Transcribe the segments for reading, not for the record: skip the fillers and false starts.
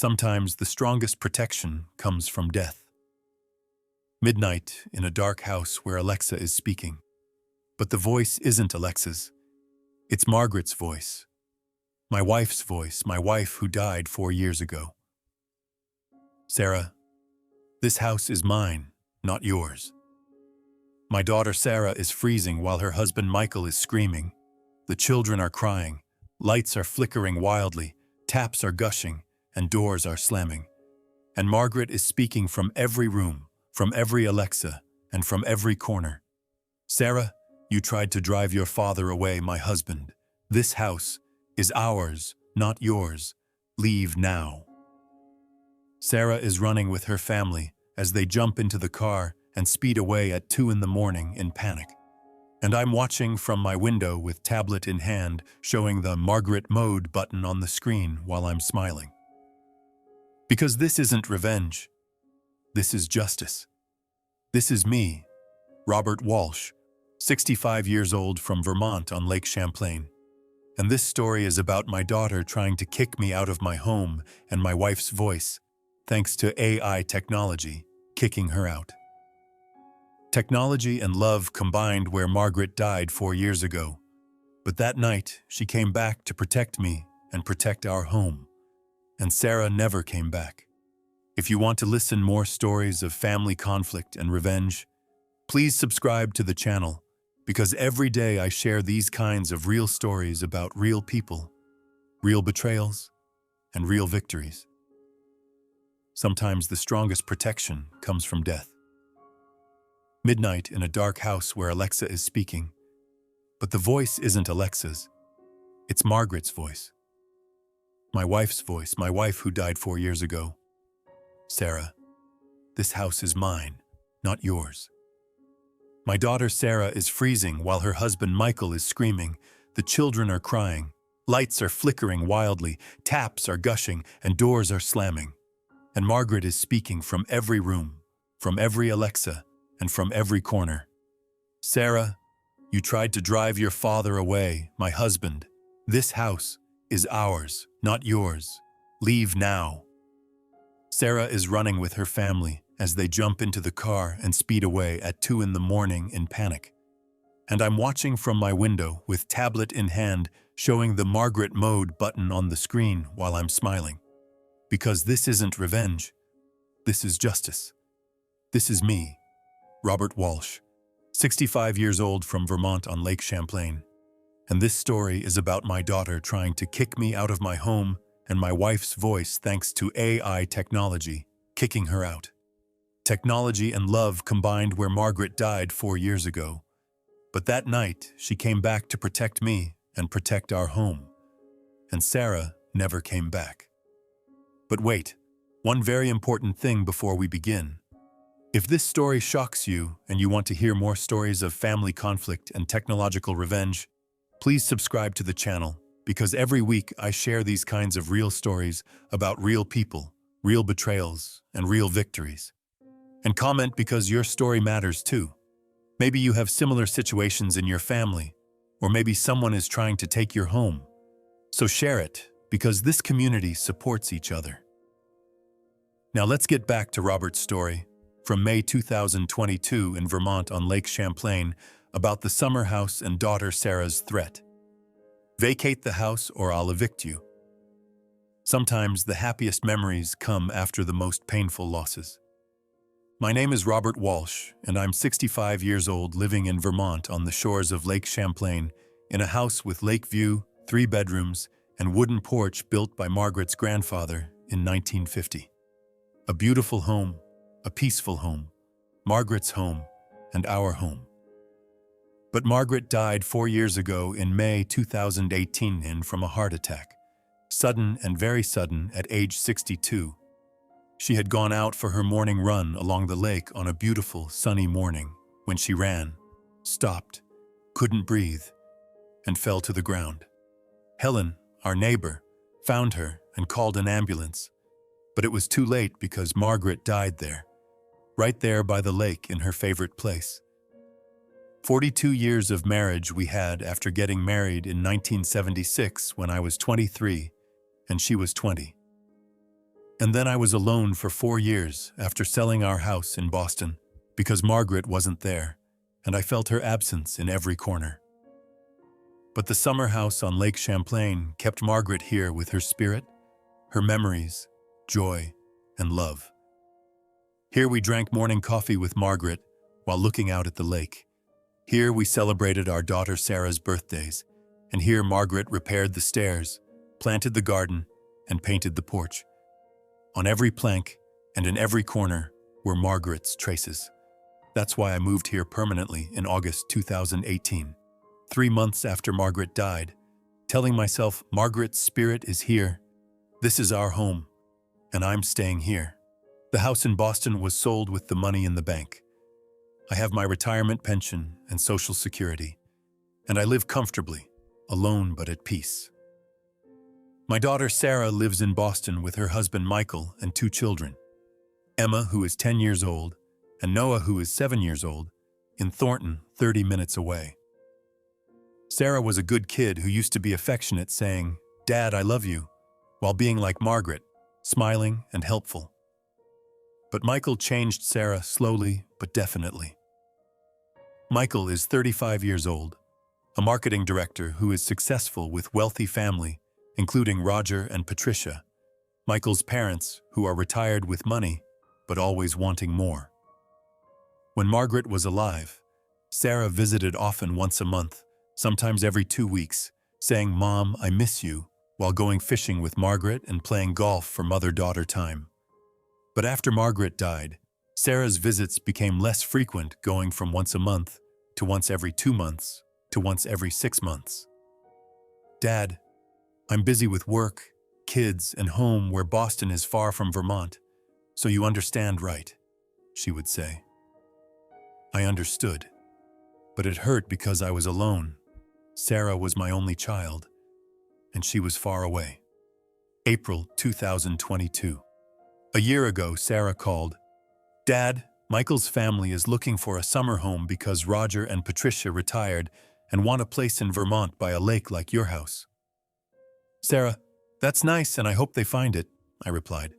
Sometimes the strongest protection comes from death. Midnight in a dark house where Alexa is speaking. But the voice isn't Alexa's. It's Margaret's voice. My wife's voice, my wife who died 4 years ago. Sarah, this house is mine, not yours. My daughter Sarah is freezing while her husband Michael is screaming. The children are crying, lights are flickering wildly, taps are gushing, and doors are slamming. And Margaret is speaking from every room, from every Alexa, and from every corner. Sarah, you tried to drive your father away, my husband. This house is ours, not yours. Leave now. Sarah is running with her family as they jump into the car and speed away at 2 in the morning in panic. And I'm watching from my window with tablet in hand, showing the Margaret Mode button on the screen while I'm smiling. Because this isn't revenge. This is justice. This is me, Robert Walsh, 65 years old from Vermont on Lake Champlain. And this story is about my daughter trying to kick me out of my home and my wife's voice, thanks to AI technology, kicking her out. Technology and love combined where Margaret died 4 years ago. But that night, she came back to protect me and protect our home. And Sarah never came back. If you want to listen more stories of family conflict and revenge, please subscribe to the channel, because every day I share these kinds of real stories about real people, real betrayals, and real victories. Sometimes the strongest protection comes from death. Midnight in a dark house where Alexa is speaking. But the voice isn't Alexa's. It's Margaret's voice. My wife's voice, my wife who died 4 years ago. Sarah, this house is mine, not yours. My daughter Sarah is freezing while her husband Michael is screaming. The children are crying. Lights are flickering wildly, taps are gushing, and doors are slamming. And Margaret is speaking from every room, from every Alexa, and from every corner. Sarah, you tried to drive your father away, my husband. This house is ours, not yours. Leave now. Sarah is running with her family as they jump into the car and speed away at 2 in the morning in panic. And I'm watching from my window with tablet in hand, showing the Margaret Mode button on the screen while I'm smiling. Because this isn't revenge. This is justice. This is me, Robert Walsh, 65 years old from Vermont on Lake Champlain. And this story is about my daughter trying to kick me out of my home and my wife's voice thanks to AI technology, kicking her out. Technology and love combined where Margaret died 4 years ago. But that night, she came back to protect me and protect our home. And Sarah never came back. But wait, one very important thing before we begin. If this story shocks you and you want to hear more stories of family conflict and technological revenge, please subscribe to the channel, because every week I share these kinds of real stories about real people, real betrayals, and real victories. And comment because your story matters too. Maybe you have similar situations in your family, or maybe someone is trying to take your home. So share it, because this community supports each other. Now let's get back to Robert's story from May 2022 in Vermont on Lake Champlain about the summer house and daughter Sarah's threat. Vacate the house or I'll evict you. Sometimes the happiest memories come after the most painful losses. My name is Robert Walsh, and I'm 65 years old living in Vermont on the shores of Lake Champlain in a house with lake view, 3 bedrooms, and wooden porch built by Margaret's grandfather in 1950. A beautiful home, a peaceful home, Margaret's home, and our home. But Margaret died 4 years ago in May 2018 from a heart attack. Sudden and very sudden at age 62. She had gone out for her morning run along the lake on a beautiful, sunny morning when she ran, stopped, couldn't breathe, and fell to the ground. Helen, our neighbor, found her and called an ambulance. But it was too late because Margaret died there, right there by the lake in her favorite place. 42 years of marriage we had after getting married in 1976 when I was 23 and she was 20. And then I was alone for 4 years after selling our house in Boston because Margaret wasn't there, and I felt her absence in every corner. But the summer house on Lake Champlain kept Margaret here with her spirit, her memories, joy, and love. Here we drank morning coffee with Margaret while looking out at the lake. Here we celebrated our daughter Sarah's birthdays, and here Margaret repaired the stairs, planted the garden, and painted the porch. On every plank and in every corner were Margaret's traces. That's why I moved here permanently in August 2018, 3 months after Margaret died, telling myself Margaret's spirit is here. This is our home, and I'm staying here. The house in Boston was sold with the money in the bank. I have my retirement pension and Social Security, and I live comfortably, alone but at peace. My daughter Sarah lives in Boston with her husband Michael and 2 children, Emma, who is 10 years old, and Noah, who is 7 years old, in Thornton, 30 minutes away. Sarah was a good kid who used to be affectionate, saying, "Dad, I love you," while being like Margaret, smiling and helpful. But Michael changed Sarah slowly but definitely. Michael is 35 years old, a marketing director who is successful with wealthy family, including Roger and Patricia, Michael's parents, who are retired with money, but always wanting more. When Margaret was alive, Sarah visited often once a month, sometimes every 2 weeks, saying, "Mom, I miss you," while going fishing with Margaret and playing golf for mother-daughter time. But after Margaret died, Sarah's visits became less frequent, going from once a month to once every 2 months to once every 6 months. "Dad, I'm busy with work, kids, and home where Boston is far from Vermont, so you understand, right?" she would say. I understood, but it hurt because I was alone. Sarah was my only child, and she was far away. April 2022. A year ago, Sarah called. "Dad, Michael's family is looking for a summer home because Roger and Patricia retired and want a place in Vermont by a lake like your house." "Sarah, that's nice and I hope they find it," I replied.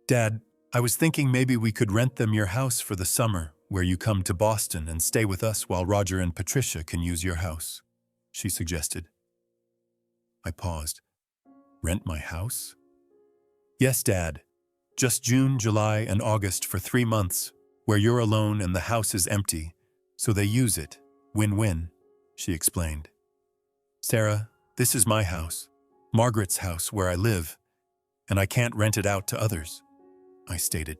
"Dad, I was thinking maybe we could rent them your house for the summer, where you come to Boston and stay with us while Roger and Patricia can use your house," she suggested. I paused. "Rent my house?" "Yes, Dad. Just June, July, and August for 3 months, where you're alone and the house is empty, so they use it. Win-win," she explained. "Sarah, this is my house, Margaret's house where I live, and I can't rent it out to others," I stated.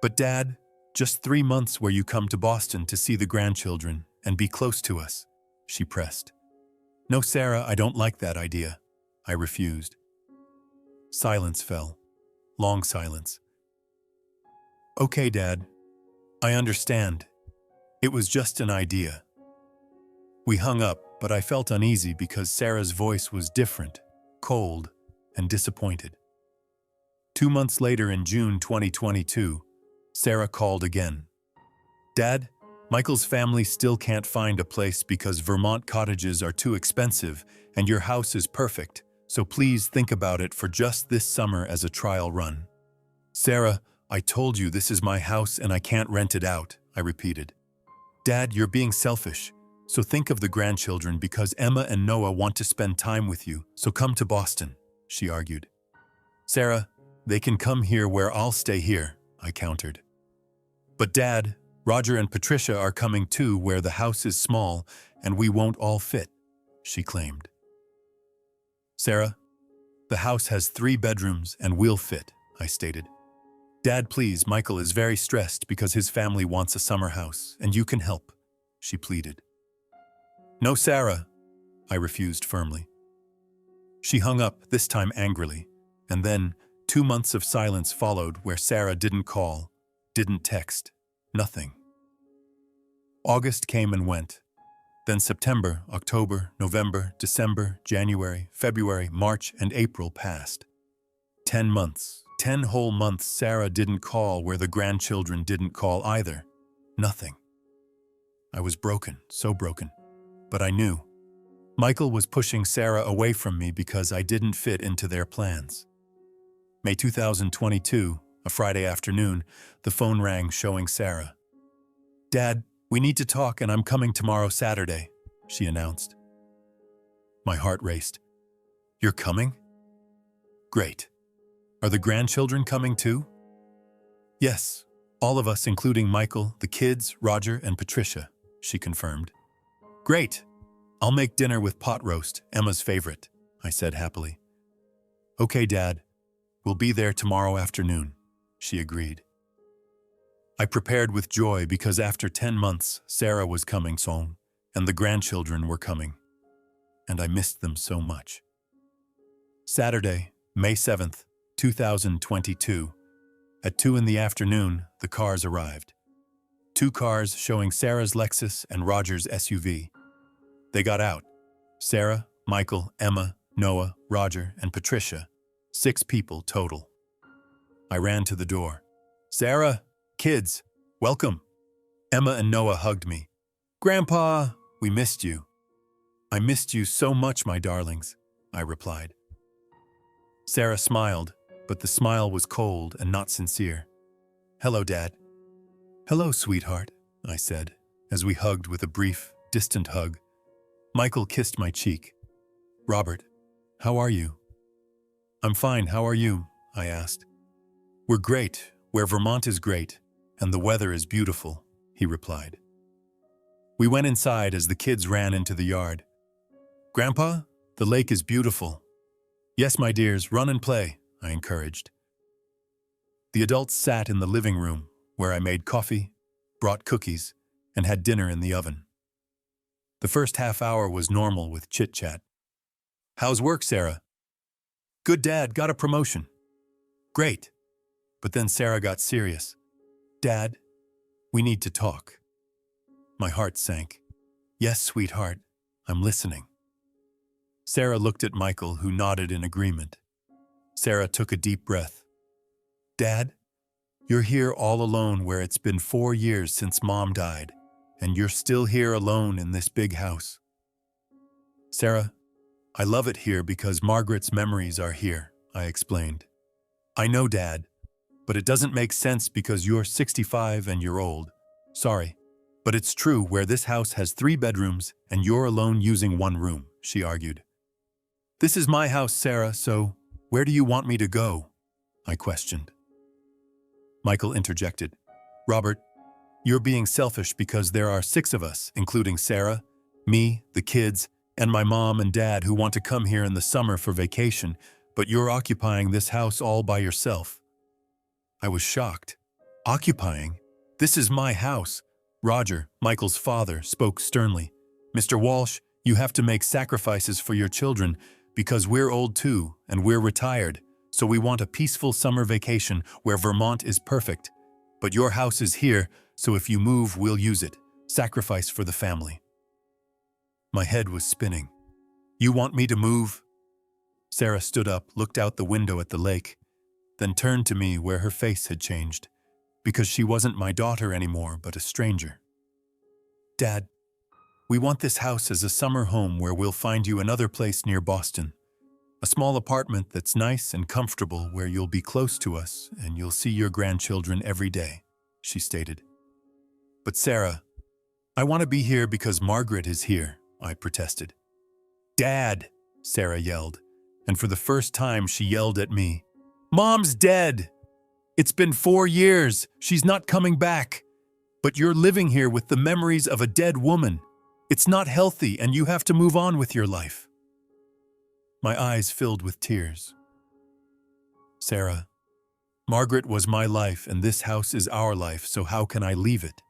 "But Dad, just 3 months where you come to Boston to see the grandchildren and be close to us," she pressed. "No, Sarah, I don't like that idea," I refused. Silence fell. Long silence. "Okay, Dad. I understand. It was just an idea." We hung up, but I felt uneasy because Sarah's voice was different, cold, and disappointed. 2 months later in June 2022, Sarah called again. "Dad, Michael's family still can't find a place because Vermont cottages are too expensive and your house is perfect. So please think about it for just this summer as a trial run." "Sarah, I told you this is my house and I can't rent it out," I repeated. "Dad, you're being selfish. So think of the grandchildren because Emma and Noah want to spend time with you, so come to Boston," she argued. "Sarah, they can come here where I'll stay here," I countered. "But Dad, Roger and Patricia are coming too where the house is small and we won't all fit," she claimed. "Sarah, the house has 3 bedrooms and we'll fit," I stated. "Dad, please, Michael is very stressed because his family wants a summer house, and you can help," she pleaded. "No, Sarah," I refused firmly. She hung up, this time angrily, and then 2 months of silence followed where Sarah didn't call, didn't text, nothing. August came and went. Then September, October, November, December, January, February, March, and April passed. 10 months, 10 whole months Sarah didn't call where the grandchildren didn't call either. Nothing. I was broken, so broken. But I knew. Michael was pushing Sarah away from me because I didn't fit into their plans. May 2022, a Friday afternoon, the phone rang showing Sarah. "Dad, we need to talk and I'm coming tomorrow Saturday," she announced. My heart raced. "You're coming? Great. Are the grandchildren coming too?" "Yes, all of us including Michael, the kids, Roger, and Patricia," she confirmed. "Great. I'll make dinner with pot roast, Emma's favorite," I said happily. "Okay, Dad. We'll be there tomorrow afternoon," she agreed. I prepared with joy because after 10 months, Sarah was coming soon, and the grandchildren were coming. And I missed them so much. Saturday, May 7th, 2022. At 2 in the afternoon, the cars arrived. 2 cars showing Sarah's Lexus and Roger's SUV. They got out. Sarah, Michael, Emma, Noah, Roger, and Patricia. 6 people total. I ran to the door. "Sarah, kids, welcome." Emma and Noah hugged me. "Grandpa, we missed you." "I missed you so much, my darlings," I replied. Sarah smiled, but the smile was cold and not sincere. "Hello, Dad." "Hello, sweetheart," I said, as we hugged with a brief, distant hug. Michael kissed my cheek. "Robert, how are you?" "I'm fine, how are you?" I asked. "We're great, where Vermont is great, and the weather is beautiful," he replied. We went inside as the kids ran into the yard. "Grandpa, the lake is beautiful." "Yes, my dears, run and play," I encouraged. The adults sat in the living room, where I made coffee, brought cookies, and had dinner in the oven. The first half hour was normal with chit-chat. "How's work, Sarah?" "Good, Dad, got a promotion." "Great." But then Sarah got serious. "Dad, we need to talk." My heart sank. "Yes, sweetheart, I'm listening." Sarah looked at Michael, who nodded in agreement. Sarah took a deep breath. "Dad, you're here all alone where it's been 4 years since Mom died, and you're still here alone in this big house." "Sarah, I love it here because Margaret's memories are here," I explained. "I know, Dad, but it doesn't make sense because you're 65 and you're old. Sorry, but it's true where this house has 3 bedrooms and you're alone using 1 room," she argued. "This is my house, Sarah, so where do you want me to go?" I questioned. Michael interjected. "Robert, you're being selfish because there are 6 of us, including Sarah, me, the kids, and my mom and dad who want to come here in the summer for vacation, but you're occupying this house all by yourself." I was shocked. "Occupying? This is my house." Roger, Michael's father, spoke sternly. "Mr. Walsh, you have to make sacrifices for your children because we're old too and we're retired, so we want a peaceful summer vacation where Vermont is perfect. But your house is here, so if you move, we'll use it. Sacrifice for the family." My head was spinning. "You want me to move?" Sarah stood up, looked out the window at the lake, then turned to me where her face had changed, because she wasn't my daughter anymore, but a stranger. "Dad, we want this house as a summer home where we'll find you another place near Boston. A small apartment that's nice and comfortable where you'll be close to us and you'll see your grandchildren every day," she stated. "But Sarah, I want to be here because Margaret is here," I protested. "Dad," Sarah yelled, and for the first time she yelled at me. "Mom's dead! It's been 4 years, she's not coming back. But you're living here with the memories of a dead woman. It's not healthy and you have to move on with your life." My eyes filled with tears. "Sarah, Margaret was my life and this house is our life, so how can I leave it?"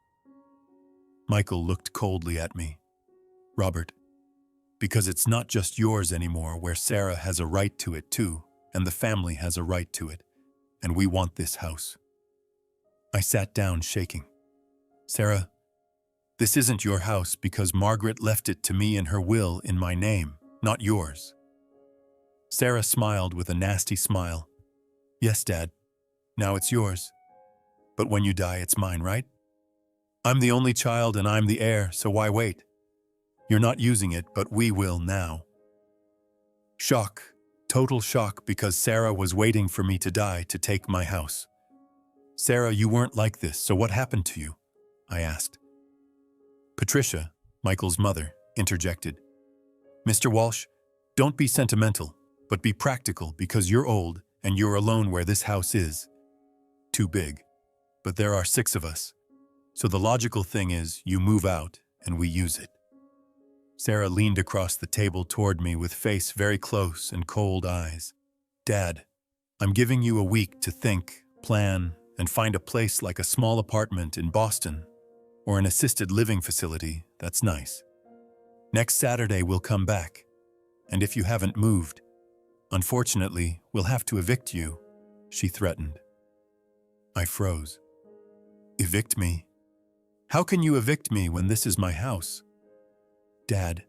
Michael looked coldly at me. "Robert, because it's not just yours anymore, where Sarah has a right to it too, and the family has a right to it, and we want this house." I sat down shaking. "Sarah, this isn't your house because Margaret left it to me in her will in my name, not yours." Sarah smiled with a nasty smile. "Yes, Dad, now it's yours. But when you die, it's mine, right? I'm the only child and I'm the heir, so why wait? You're not using it, but we will now." Shock, Total shock because Sarah was waiting for me to die to take my house. Sarah, you weren't like this, so what happened to you? I asked. Patricia, Michael's mother, interjected. Mr. Walsh, don't be sentimental, but be practical because you're old and you're alone where this house is. Too big. But there are 6 of us. So the logical thing is you move out and we use it. Sarah leaned across the table toward me with face very close and cold eyes. Dad, I'm giving you a week to think, plan, and find a place like a small apartment in Boston or an assisted living facility that's nice. Next Saturday we'll come back, and if you haven't moved, unfortunately, we'll have to evict you, she threatened. I froze. Evict me? How can you evict me when this is my house? Dad,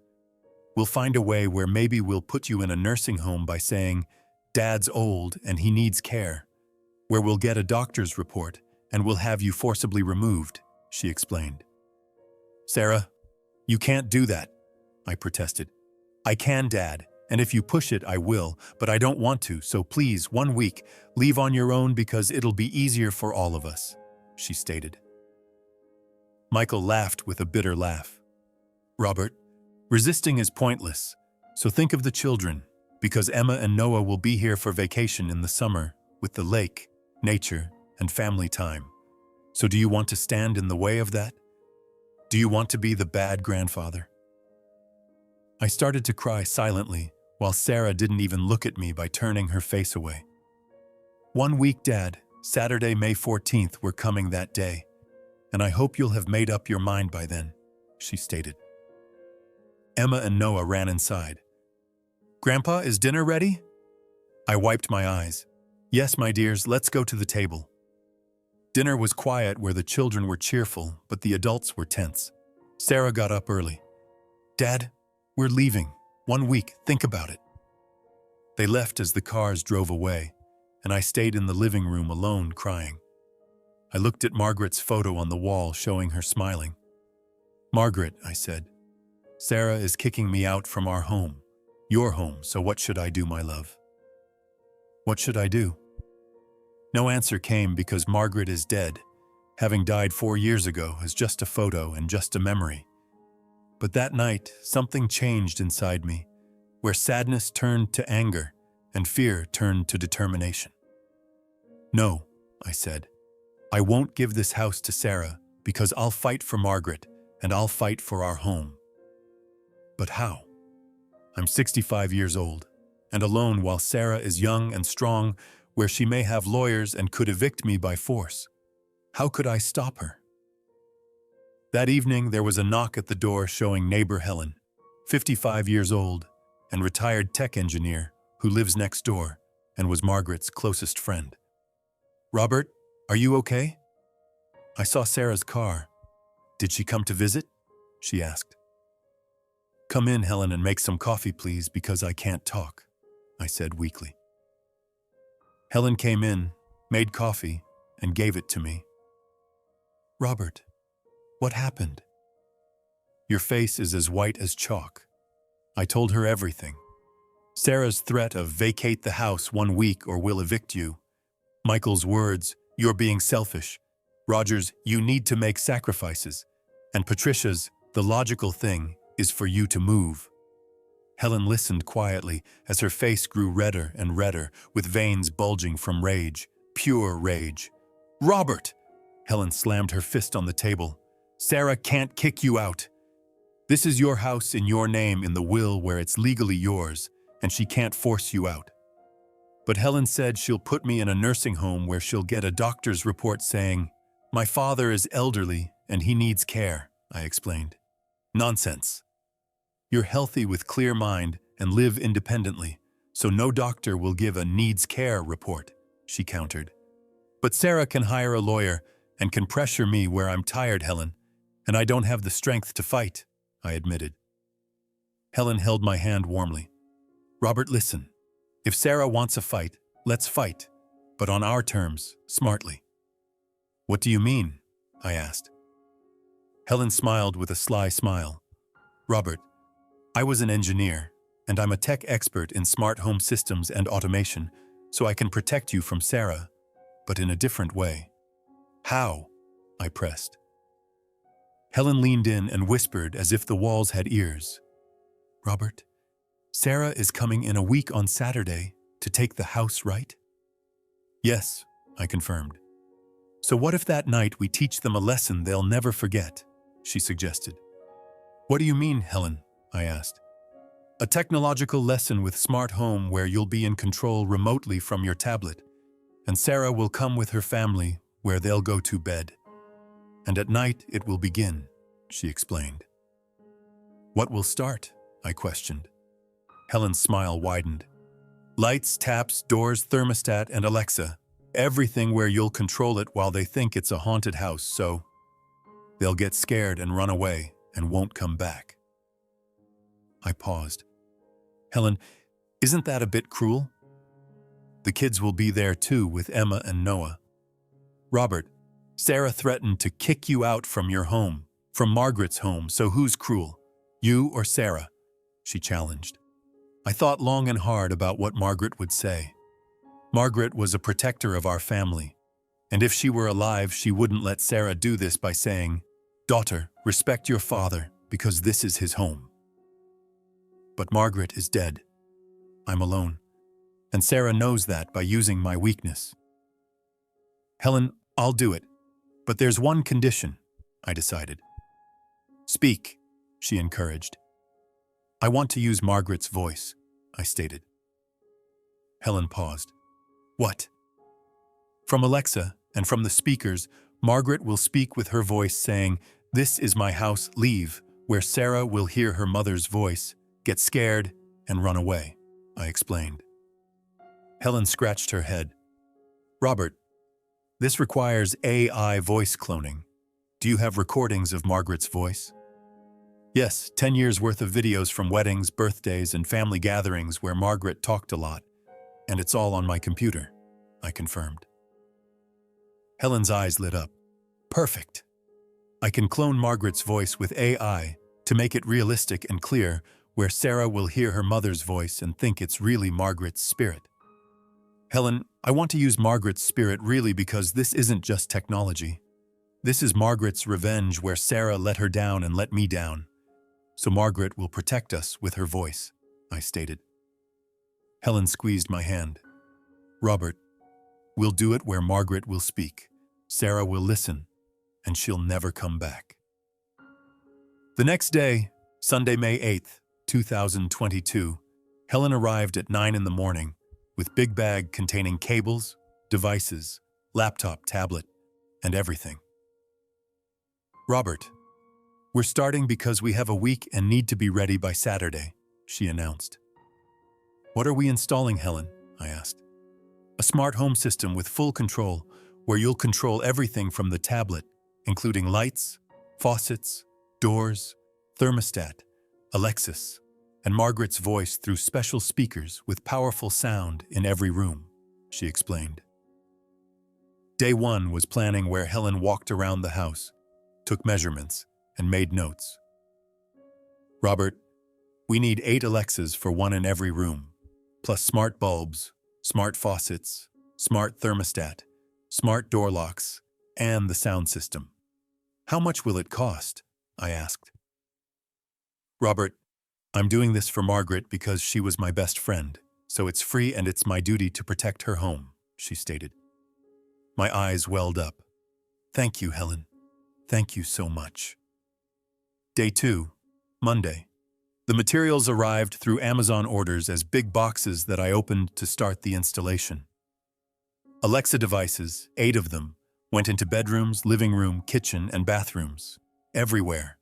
we'll find a way where maybe we'll put you in a nursing home by saying, Dad's old and he needs care, where we'll get a doctor's report and we'll have you forcibly removed, she explained. Sarah, you can't do that, I protested. I can, Dad, and if you push it, I will, but I don't want to, so please, 1 week, leave on your own because it'll be easier for all of us, she stated. Michael laughed with a bitter laugh. Robert, resisting is pointless, so think of the children, because Emma and Noah will be here for vacation in the summer with the lake, nature, and family time. So do you want to stand in the way of that? Do you want to be the bad grandfather? I started to cry silently, while Sarah didn't even look at me by turning her face away. 1 week, Dad, Saturday, May 14th, we're coming that day, and I hope you'll have made up your mind by then, she stated. Emma and Noah ran inside. Grandpa, is dinner ready? I wiped my eyes. Yes, my dears, let's go to the table. Dinner was quiet where the children were cheerful, but the adults were tense. Sarah got up early. Dad, we're leaving. 1 week, think about it. They left as the cars drove away, and I stayed in the living room alone crying. I looked at Margaret's photo on the wall showing her smiling. Margaret, I said, Sarah is kicking me out from our home, your home, so what should I do, my love? What should I do? No answer came because Margaret is dead, having died 4 years ago as just a photo and just a memory. But that night, something changed inside me, where sadness turned to anger and fear turned to determination. No, I said, I won't give this house to Sarah because I'll fight for Margaret and I'll fight for our home. But how? I'm 65 years old and alone while Sarah is young and strong, where she may have lawyers and could evict me by force. How could I stop her? That evening, there was a knock at the door showing neighbor Helen, 55 years old, and retired tech engineer who lives next door and was Margaret's closest friend. Robert, are you okay? I saw Sarah's car. Did she come to visit? She asked. Come in, Helen, and make some coffee, please, because I can't talk, I said weakly. Helen came in, made coffee, and gave it to me. Robert, what happened? Your face is as white as chalk. I told her everything. Sarah's threat of vacate the house 1 week or we'll evict you. Michael's words, you're being selfish. Roger's, you need to make sacrifices. And Patricia's, the logical thing is for you to move. Helen listened quietly as her face grew redder and redder, with veins bulging from rage, pure rage. Robert! Helen slammed her fist on the table. Sarah can't kick you out. This is your house in your name in the will where it's legally yours, and she can't force you out. But Helen said she'll put me in a nursing home where she'll get a doctor's report saying, my father is elderly and he needs care, I explained. Nonsense. You're healthy with clear mind and live independently, so no doctor will give a needs care report, she countered. But Sarah can hire a lawyer and can pressure me where I'm tired, Helen, and I don't have the strength to fight, I admitted. Helen held my hand warmly. Robert, listen. If Sarah wants a fight, let's fight, but on our terms, smartly. What do you mean? I asked. Helen smiled with a sly smile. Robert, I was an engineer, And I'm a tech expert in smart home systems and automation, so I can protect you from Sarah, but in a different way. How? I pressed. Helen leaned in and whispered as if the walls had ears. Robert, Sarah is coming in a week on Saturday to take the house, right? Yes, I confirmed. So what if that night we teach them a lesson they'll never forget? She suggested. What do you mean, Helen? I asked. A technological lesson with smart home where you'll be in control remotely from your tablet, and Sarah will come with her family where they'll go to bed. And at night it will begin, she explained. What will start? I questioned. Helen's smile widened. Lights, taps, doors, thermostat, and Alexa. Everything where you'll control it while they think it's a haunted house, so they'll get scared and run away and won't come back. I paused. Helen, isn't that a bit cruel? The kids will be there too with Emma and Noah. Robert, Sarah threatened to kick you out from your home, from Margaret's home, so who's cruel? You or Sarah? She challenged. I thought long and hard about what Margaret would say. Margaret was a protector of our family, and if she were alive, she wouldn't let Sarah do this by saying, Daughter, respect your father, because this is his home. But Margaret is dead. I'm alone, and Sarah knows that by using my weakness. Helen, I'll do it, but there's one condition, I decided. Speak, she encouraged. I want to use Margaret's voice, I stated. Helen paused. What? From Alexa and from the speakers, Margaret will speak with her voice saying, This is my house, leave, where Sarah will hear her mother's voice, get scared, and run away, I explained. Helen scratched her head. Robert, this requires AI voice cloning. Do you have recordings of Margaret's voice? Yes, 10 years worth of videos from weddings, birthdays, and family gatherings where Margaret talked a lot, and it's all on my computer, I confirmed. Helen's eyes lit up. Perfect. I can clone Margaret's voice with AI to make it realistic and clear, where Sarah will hear her mother's voice and think it's really Margaret's spirit. Helen, I want to use Margaret's spirit really because this isn't just technology. This is Margaret's revenge where Sarah let her down and let me down. So Margaret will protect us with her voice, I stated. Helen squeezed my hand. Robert, we'll do it where Margaret will speak. Sarah will listen, and she'll never come back. The next day, Sunday, May 8th, 2022, Helen arrived at 9 in the morning with big bag containing cables, devices, laptop, tablet, and everything. Robert, we're starting because we have a week and need to be ready by Saturday, she announced. What are we installing, Helen? I asked. A smart home system with full control, where you'll control everything from the tablet, including lights, faucets, doors, thermostat, Alexis, and Margaret's voice through special speakers with powerful sound in every room, she explained. Day 1 was planning where Helen walked around the house, took measurements, and made notes. Robert, we need 8 Alexas for one in every room, plus smart bulbs, smart faucets, smart thermostat, smart door locks, and the sound system. How much will it cost? I asked. Robert, I'm doing this for Margaret because she was my best friend, so it's free and it's my duty to protect her home, she stated. My eyes welled up. Thank you, Helen. Thank you so much. Day 2, Monday. The materials arrived through Amazon orders as big boxes that I opened to start the installation. Alexa devices, 8 of them, went into bedrooms, living room, kitchen, and bathrooms, everywhere.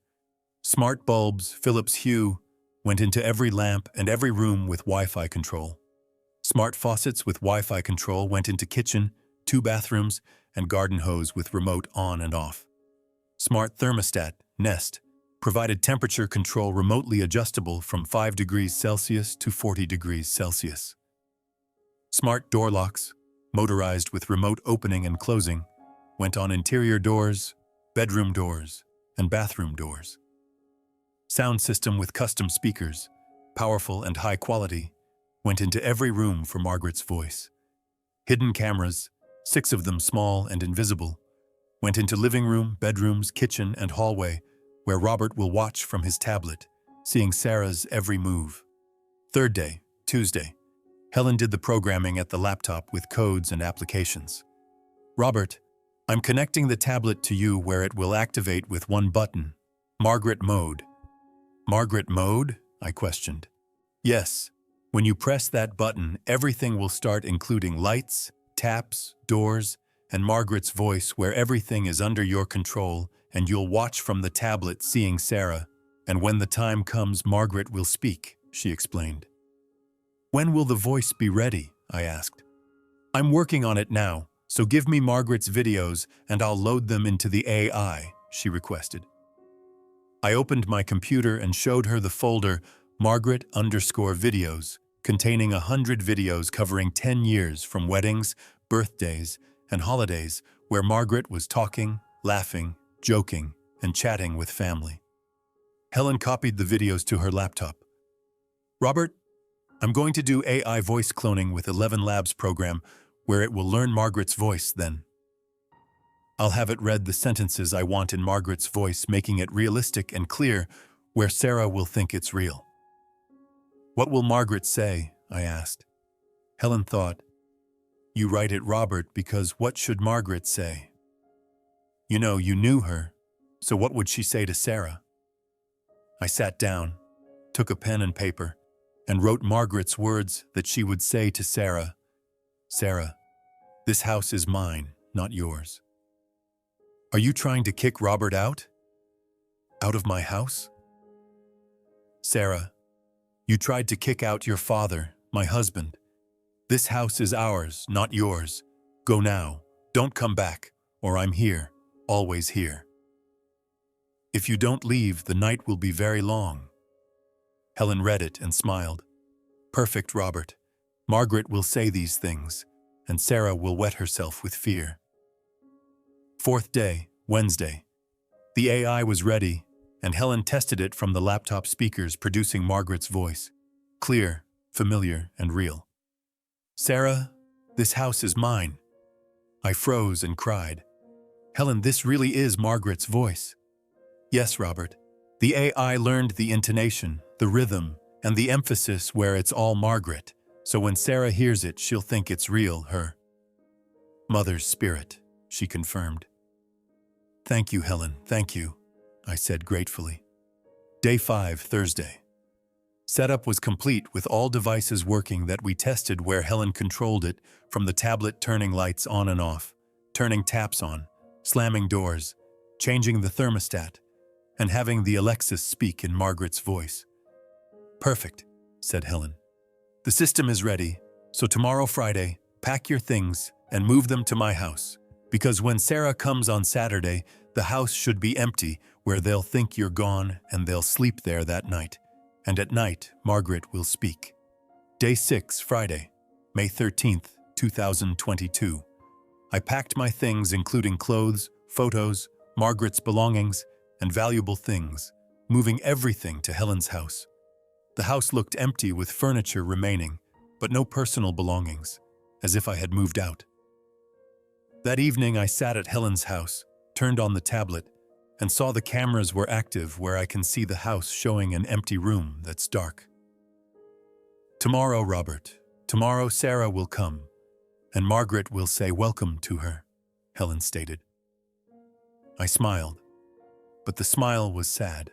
Smart bulbs, Philips Hue, went into every lamp and every room with Wi-Fi control. Smart faucets with Wi-Fi control went into kitchen, 2 bathrooms, and garden hose with remote on and off. Smart thermostat, Nest, provided temperature control remotely adjustable from 5 degrees Celsius to 40 degrees Celsius. Smart door locks, motorized with remote opening and closing, went on interior doors, bedroom doors, and bathroom doors. Sound system with custom speakers, powerful and high quality, went into every room for Margaret's voice. Hidden cameras, 6 of them small and invisible, went into living room, bedrooms, kitchen, and hallway, where Robert will watch from his tablet, seeing Sarah's every move. Third day, Tuesday, Helen did the programming at the laptop with codes and applications. Robert, I'm connecting the tablet to you where it will activate with one button. Margaret mode. Margaret mode? I questioned. Yes. When you press that button, everything will start, including lights, taps, doors, and Margaret's voice, where everything is under your control, and you'll watch from the tablet seeing Sarah. And when the time comes, Margaret will speak, she explained. When will the voice be ready? I asked. I'm working on it now, so give me Margaret's videos and I'll load them into the AI, she requested. I opened my computer and showed her the folder Margaret_videos, containing 100 videos covering 10 years from weddings, birthdays, and holidays, where Margaret was talking, laughing, joking, and chatting with family. Helen copied the videos to her laptop. Robert, I'm going to do AI voice cloning with 11 Labs program, where it will learn Margaret's voice then. I'll have it read the sentences I want in Margaret's voice, making it realistic and clear, where Sarah will think it's real. What will Margaret say? I asked. Helen thought, you write it, Robert, because what should Margaret say? You know, you knew her, so what would she say to Sarah? I sat down, took a pen and paper, and wrote Margaret's words that she would say to Sarah. Sarah, this house is mine, not yours. Are you trying to kick Robert out? Out of my house? Sarah, you tried to kick out your father, my husband. This house is ours, not yours. Go now, don't come back, or I'm here, always here. If you don't leave, the night will be very long. Helen read it and smiled. Perfect, Robert. Margaret will say these things, and Sarah will wet herself with fear. Fourth day, Wednesday. The AI was ready, and Helen tested it from the laptop speakers, producing Margaret's voice. Clear, familiar, and real. Sarah, this house is mine. I froze and cried. Helen, this really is Margaret's voice. Yes, Robert. The AI learned the intonation, the rhythm, and the emphasis where it's all Margaret, so when Sarah hears it, she'll think it's real, her mother's spirit, she confirmed. Thank you, Helen, thank you, I said gratefully. Day 5, Thursday. Setup was complete with all devices working that we tested, where Helen controlled it from the tablet, turning lights on and off, turning taps on, slamming doors, changing the thermostat, and having the Alexa speak in Margaret's voice. Perfect, said Helen. The system is ready, so tomorrow, Friday, pack your things and move them to my house, because when Sarah comes on Saturday, the house should be empty, where they'll think you're gone and they'll sleep there that night. And at night, Margaret will speak. Day 6, Friday, May 13th, 2022. I packed my things, including clothes, photos, Margaret's belongings, and valuable things, moving everything to Helen's house. The house looked empty, with furniture remaining, but no personal belongings, as if I had moved out. That evening, I sat at Helen's house, turned on the tablet, and saw the cameras were active, where I can see the house showing an empty room that's dark. Tomorrow, Robert, tomorrow Sarah will come, and Margaret will say welcome to her, Helen stated. I smiled, but the smile was sad.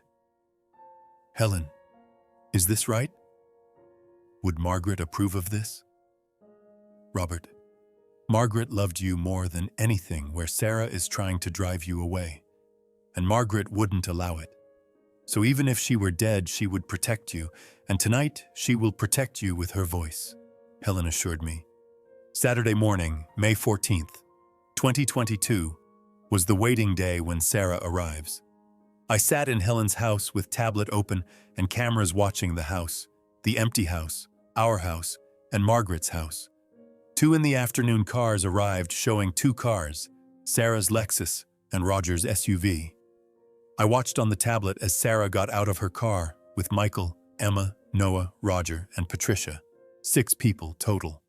Helen, is this right? Would Margaret approve of this? Robert, Margaret loved you more than anything, where Sarah is trying to drive you away, and Margaret wouldn't allow it. So even if she were dead, she would protect you, and tonight she will protect you with her voice, Helen assured me. Saturday morning, May 14th, 2022, was the waiting day when Sarah arrives. I sat in Helen's house with tablet open and cameras watching the house, the empty house, our house, and Margaret's house. 2 in the afternoon cars arrived, showing 2 cars, Sarah's Lexus and Roger's SUV. I watched on the tablet as Sarah got out of her car with Michael Emma, Noah, Roger, and Patricia. 6 people total.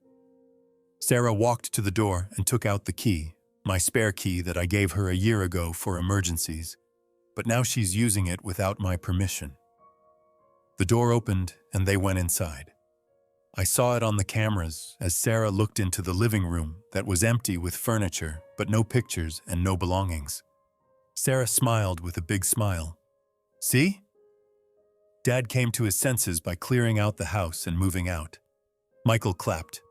Sarah walked to the door and took out the key, my spare key that I gave her a year ago for emergencies, but now she's using it without my permission. The door opened and they went inside. I saw it on the cameras as Sarah looked into the living room that was empty with furniture, but no pictures and no belongings. Sarah smiled with a big smile. See? Dad came to his senses by clearing out the house and moving out. Michael clapped.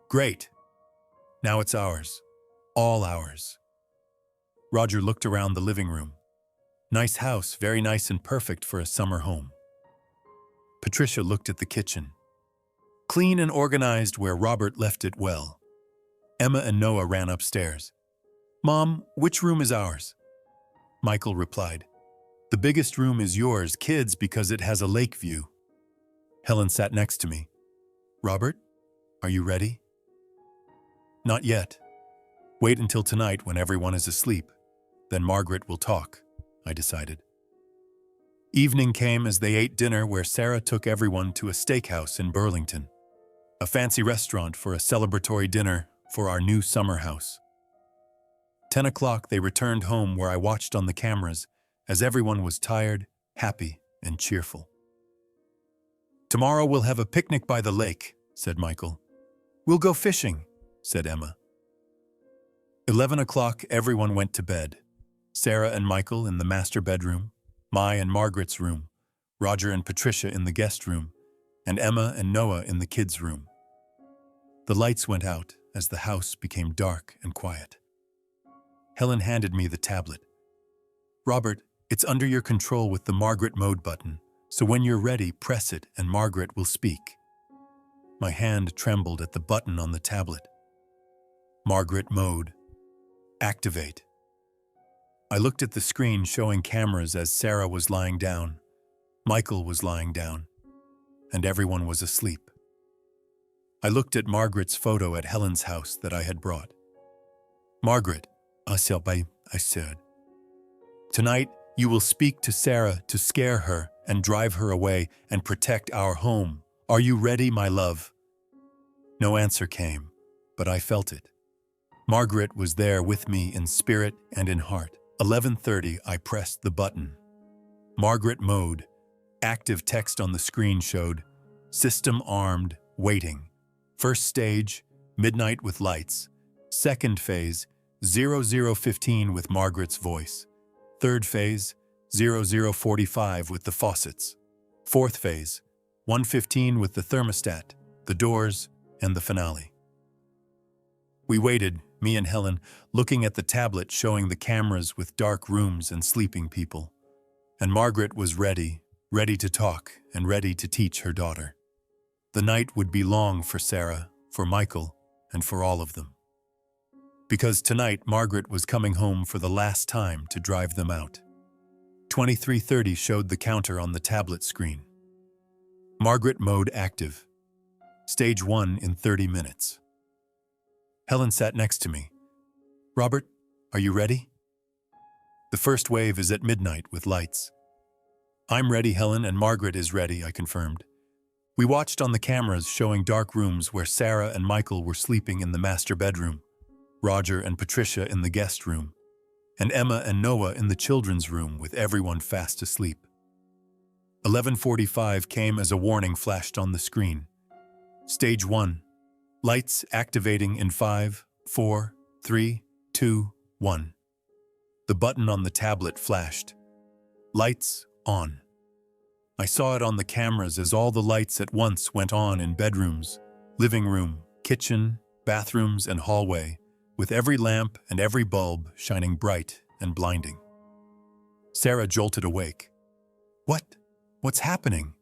Great. Now it's ours. All ours. Roger looked around the living room. Nice house, very nice and perfect for a summer home. Patricia looked at the kitchen. Clean and organized where Robert left it well. Emma and Noah ran upstairs. Mom, which room is ours? Michael replied. The biggest room is yours, kids, because it has a lake view. Helen sat next to me. Robert, are you ready? Not yet. Wait until tonight when everyone is asleep. Then Margaret will talk, I decided. Evening came as they ate dinner where Sarah took everyone to a steakhouse in Burlington, a fancy restaurant for a celebratory dinner for our new summer house. 10 o'clock they returned home where I watched on the cameras as everyone was tired, happy, and cheerful. Tomorrow we'll have a picnic by the lake, said Michael. We'll go fishing, said Emma. 11 o'clock everyone went to bed. Sarah and Michael in the master bedroom, Mai and Margaret's room, Roger and Patricia in the guest room, and Emma and Noah in the kids' room. The lights went out as the house became dark and quiet. Helen handed me the tablet. Robert, it's under your control with the Margaret mode button, so when you're ready, press it and Margaret will speak. My hand trembled at the button on the tablet. Margaret mode. Activate. I looked at the screen showing cameras as Sarah was lying down, Michael was lying down, and everyone was asleep. I looked at Margaret's photo at Helen's house that I had brought. Margaret, I said. Tonight, you will speak to Sarah to scare her and drive her away and protect our home. Are you ready, my love? No answer came, but I felt it. Margaret was there with me in spirit and in heart. 11:30, I pressed the button. Margaret mode. Active text on the screen showed, system armed, waiting. First stage, midnight with lights. Second phase, 0015 with Margaret's voice. Third phase, 0045 with the faucets. Fourth phase, 115 with the thermostat, the doors, and the finale. We waited, me and Helen, looking at the tablet showing the cameras with dark rooms and sleeping people. And Margaret was ready to talk and ready to teach her daughter. The night would be long for Sarah, for Michael, and for all of them. Because tonight Margaret was coming home for the last time to drive them out. 23:30 showed the counter on the tablet screen. Margaret mode active. Stage 1 in 30 minutes. Helen sat next to me. Robert, are you ready? The first wave is at midnight with lights. I'm ready, Helen, and Margaret is ready, I confirmed. We watched on the cameras showing dark rooms where Sarah and Michael were sleeping in the master bedroom, Roger and Patricia in the guest room, and Emma and Noah in the children's room with everyone fast asleep. 11:45 came as a warning flashed on the screen. Stage 1. Lights activating in 5, 4, 3, 2, 1. The button on the tablet flashed. Lights on. I saw it on the cameras as all the lights at once went on in bedrooms, living room, kitchen, bathrooms, and hallway, with every lamp and every bulb shining bright and blinding. Sarah jolted awake. What? What's happening?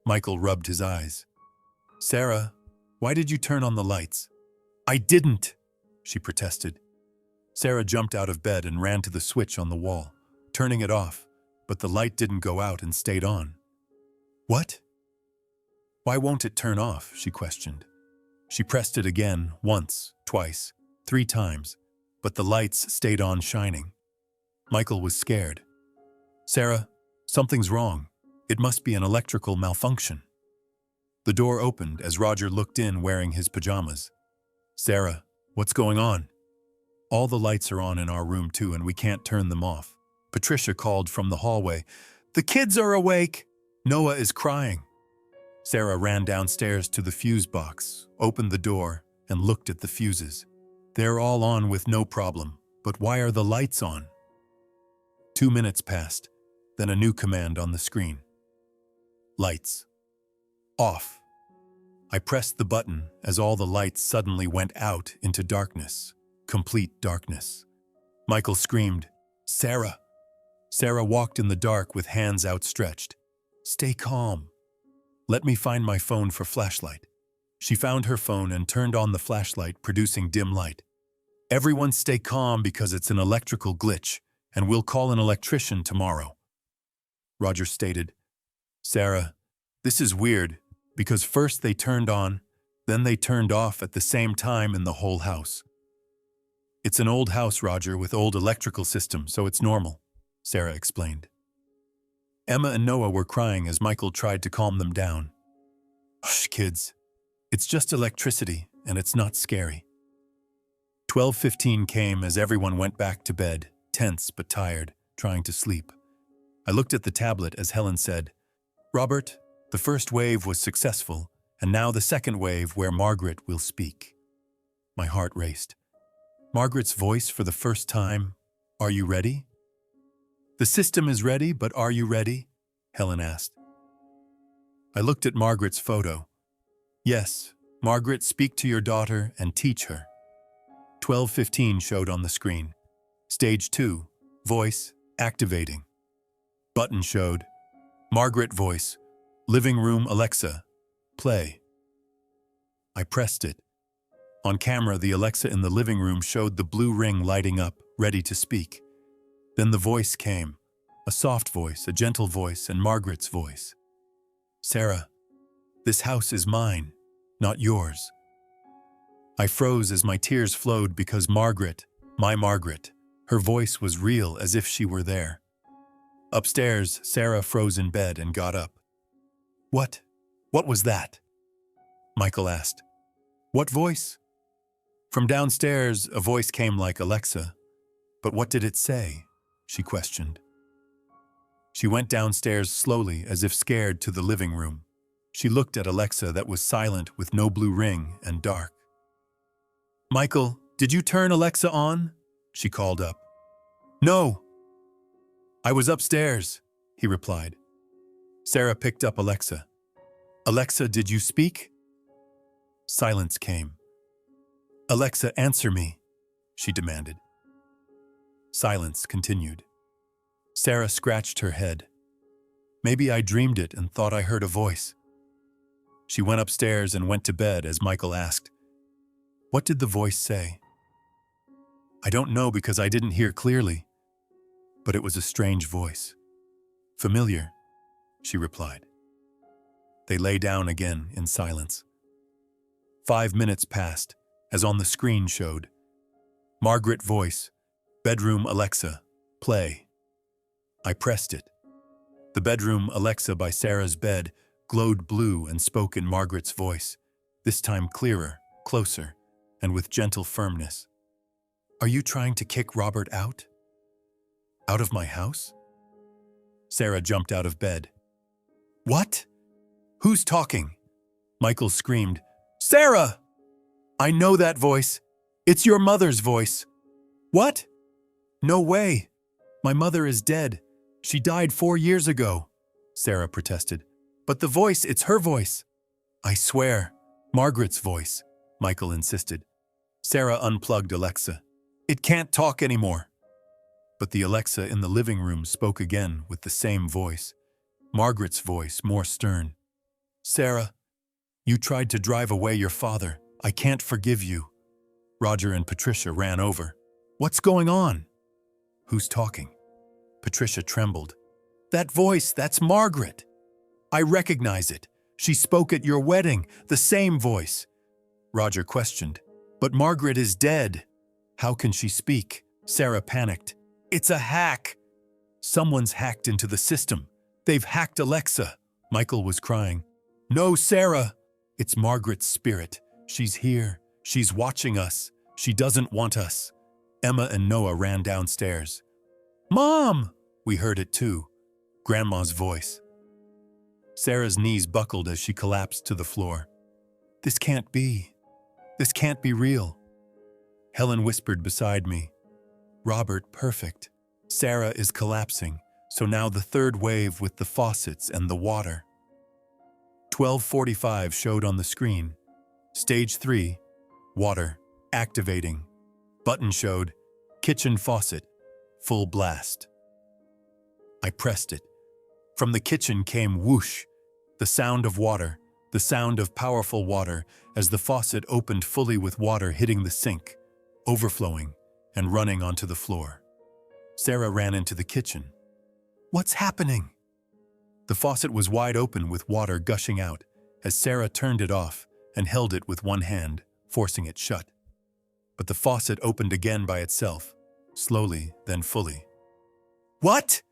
Michael rubbed his eyes. Sarah, why did you turn on the lights? I didn't, she protested. Sarah jumped out of bed and ran to the switch on the wall, turning it off, but the light didn't go out and stayed on. What? Why won't it turn off? She questioned. She pressed it again, once, twice, 3 times, but the lights stayed on shining. Michael was scared. Sarah, something's wrong. It must be an electrical malfunction. The door opened as Roger looked in wearing his pajamas. Sarah, what's going on? All the lights are on in our room too, and we can't turn them off. Patricia called from the hallway. The kids are awake. Noah is crying. Sarah ran downstairs to the fuse box, opened the door, and looked at the fuses. They're all on with no problem, but why are the lights on? 2 minutes passed, then a new command on the screen. Lights. Off. I pressed the button as all the lights suddenly went out into darkness, complete darkness. Michael screamed, Sarah. Sarah walked in the dark with hands outstretched. Stay calm. Let me find my phone for flashlight. She found her phone and turned on the flashlight, producing dim light. Everyone stay calm because it's an electrical glitch, and we'll call an electrician tomorrow. Roger stated, Sarah, this is weird, because first they turned on, then they turned off at the same time in the whole house. It's an old house, Roger, with old electrical system, so it's normal, Sarah explained. Emma and Noah were crying as Michael tried to calm them down. Hush, kids. It's just electricity, and it's not scary. 12:15 came as everyone went back to bed, tense but tired, trying to sleep. I looked at the tablet as Helen said, Robert, the first wave was successful, and now the second wave where Margaret will speak. My heart raced. Margaret's voice for the first time. Are you ready? The system is ready, but are you ready? Helen asked. I looked at Margaret's photo. Yes, Margaret, speak to your daughter and teach her. 12:15 showed on the screen. Stage 2, voice, activating. Button showed. Margaret voice, living room Alexa, play. I pressed it. On camera, the Alexa in the living room showed the blue ring lighting up, ready to speak. Then the voice came, a soft voice, a gentle voice, and Margaret's voice. Sarah, this house is mine, not yours. I froze as my tears flowed because Margaret, my Margaret, her voice was real as if she were there. Upstairs, Sarah froze in bed and got up. What? What was that? Michael asked. What voice? From downstairs, a voice came like Alexa. But what did it say? She questioned. She went downstairs slowly as if scared to the living room. She looked at Alexa that was silent with no blue ring and dark. Michael, did you turn Alexa on? She called up. No. I was upstairs, he replied. Sarah picked up Alexa. Alexa, did you speak? Silence came. Alexa, answer me, she demanded. Silence continued. Sarah scratched her head. Maybe I dreamed it and thought I heard a voice. She went upstairs and went to bed as Michael asked, What did the voice say? I don't know because I didn't hear clearly, but it was a strange voice. Familiar, she replied. They lay down again in silence. 5 minutes passed, as on the screen showed. Margaret voice, bedroom Alexa, play. I pressed it. The bedroom Alexa by Sarah's bed glowed blue and spoke in Margaret's voice, this time clearer, closer, and with gentle firmness. Are you trying to kick Robert out? Out of my house? Sarah jumped out of bed. What? Who's talking? Michael screamed, Sarah! I know that voice. It's your mother's voice. What? No way. My mother is dead. She died 4 years ago, Sarah protested. But the voice, it's her voice. I swear, Margaret's voice, Michael insisted. Sarah unplugged Alexa. It can't talk anymore. But the Alexa in the living room spoke again with the same voice. Margaret's voice, more stern. Sarah, you tried to drive away your father. I can't forgive you. Roger and Patricia ran over. What's going on? Who's talking? Patricia trembled. That voice, that's Margaret. I recognize it. She spoke at your wedding, the same voice. Roger questioned. But Margaret is dead. How can she speak? Sarah panicked. It's a hack. Someone's hacked into the system. They've hacked Alexa, Michael was crying. No, Sarah! It's Margaret's spirit. She's here. She's watching us. She doesn't want us. Emma and Noah ran downstairs. Mom! We heard it too. Grandma's voice. Sarah's knees buckled as she collapsed to the floor. This can't be. This can't be real. Helen whispered beside me. Robert, perfect. Sarah is collapsing, so now the third wave with the faucets and the water. 12:45 showed on the screen. Stage 3, water, activating. Button showed, kitchen faucet, full blast. I pressed it. From the kitchen came whoosh, the sound of water, the sound of powerful water as the faucet opened fully with water hitting the sink, overflowing and running onto the floor. Sarah ran into the kitchen. What's happening? The faucet was wide open with water gushing out as Sarah turned it off and held it with one hand, forcing it shut. But the faucet opened again by itself, slowly, then fully. What?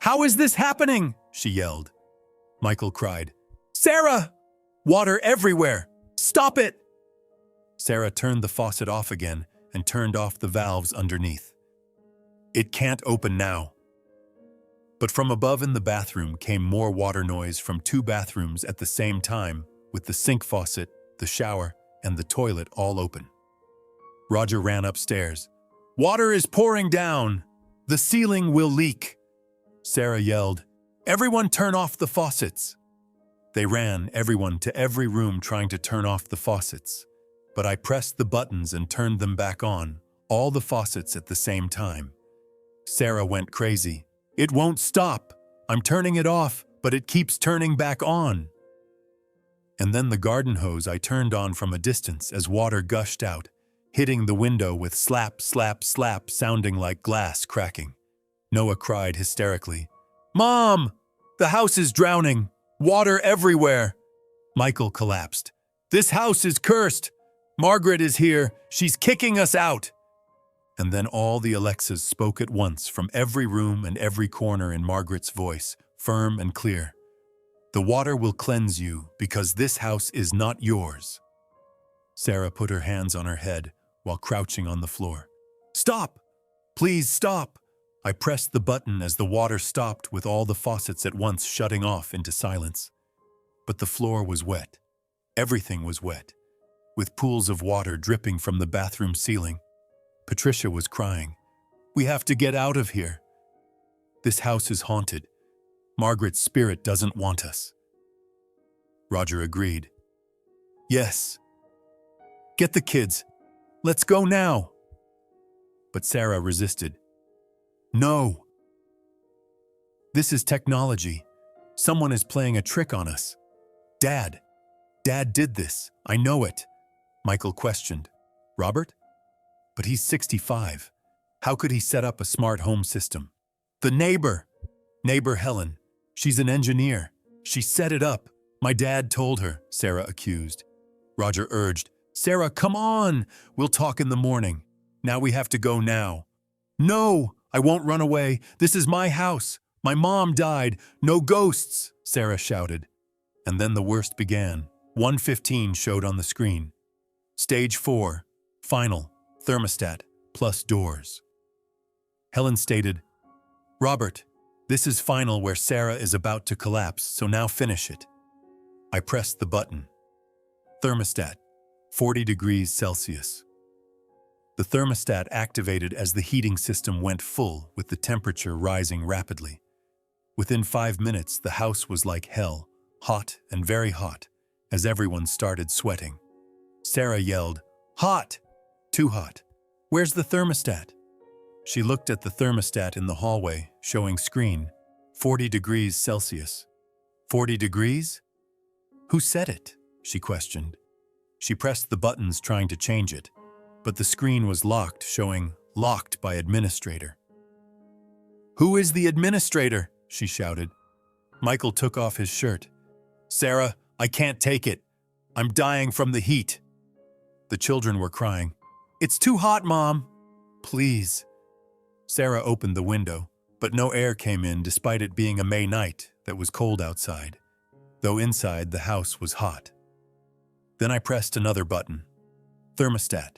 How is this happening? She yelled. Michael cried. Sarah! Water everywhere! Stop it! Sarah turned the faucet off again and turned off the valves underneath. It can't open now. But from above in the bathroom came more water noise from 2 bathrooms at the same time, with the sink faucet, the shower, and the toilet all open. Roger ran upstairs. Water is pouring down! The ceiling will leak! Sarah yelled, Everyone turn off the faucets! They ran, everyone, to every room trying to turn off the faucets. But I pressed the buttons and turned them back on, all the faucets at the same time. Sarah went crazy. It won't stop. I'm turning it off, but it keeps turning back on. And then the garden hose I turned on from a distance as water gushed out, hitting the window with slap, slap, slap, sounding like glass cracking. Noah cried hysterically. Mom! The house is drowning! Water everywhere! Michael collapsed. This house is cursed! Margaret is here! She's kicking us out! And then all the Alexas spoke at once from every room and every corner in Margaret's voice, firm and clear. The water will cleanse you because this house is not yours. Sarah put her hands on her head while crouching on the floor. Stop! Please stop! I pressed the button as the water stopped with all the faucets at once shutting off into silence. But the floor was wet. Everything was wet, with pools of water dripping from the bathroom ceiling. Patricia was crying. We have to get out of here. This house is haunted. Margaret's spirit doesn't want us. Roger agreed. Yes. Get the kids. Let's go now. But Sarah resisted. No. This is technology. Someone is playing a trick on us. Dad did this. I know it. Michael questioned. Robert? But he's 65. How could he set up a smart home system? The neighbor Helen. She's an engineer. She set it up. My dad told her, Sarah accused. Roger urged, Sarah, come on. We'll talk in the morning. Now we have to go now. No, I won't run away. This is my house. My mom died. No ghosts, Sarah shouted. And then the worst began. 1:15 showed on the screen. Stage 4, final, thermostat, plus doors. Helen stated, Robert, this is final where Sarah is about to collapse, so now finish it. I pressed the button. Thermostat, 40 degrees Celsius. The thermostat activated as the heating system went full with the temperature rising rapidly. Within 5 minutes, the house was like hell, hot and very hot, as everyone started sweating. Sarah yelled, Hot! Too hot. Where's the thermostat? She looked at the thermostat in the hallway, showing screen, 40 degrees Celsius. 40 degrees? Who said it? She questioned. She pressed the buttons trying to change it, but the screen was locked, showing locked by administrator. Who is the administrator? She shouted. Michael took off his shirt. Sarah, I can't take it. I'm dying from the heat. The children were crying. It's too hot, Mom. Please. Sarah opened the window. But no air came in despite it being a May night that was cold outside, though inside the house was hot. Then I pressed another button. Thermostat.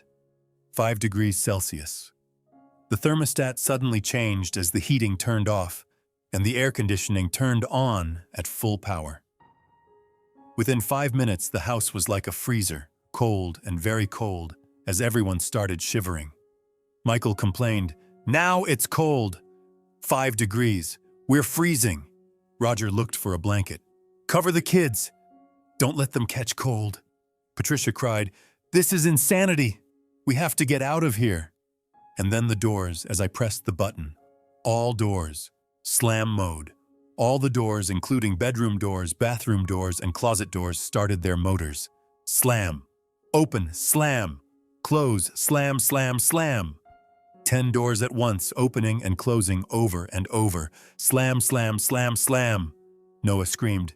5 degrees Celsius. The thermostat suddenly changed as the heating turned off and the air conditioning turned on at full power. Within 5 minutes, the house was like a freezer, cold and very cold, as everyone started shivering. Michael complained, "Now it's cold. 5 degrees. We're freezing." Roger looked for a blanket. "Cover the kids. Don't let them catch cold." Patricia cried, "This is insanity. We have to get out of here." And then the doors, as I pressed the button. All doors. Slam mode. All the doors, including bedroom doors, bathroom doors, and closet doors, started their motors. Slam. Open. Slam. Close. Slam, slam, slam. 10 doors at once, opening and closing over and over. Slam, slam, slam, slam. Noah screamed,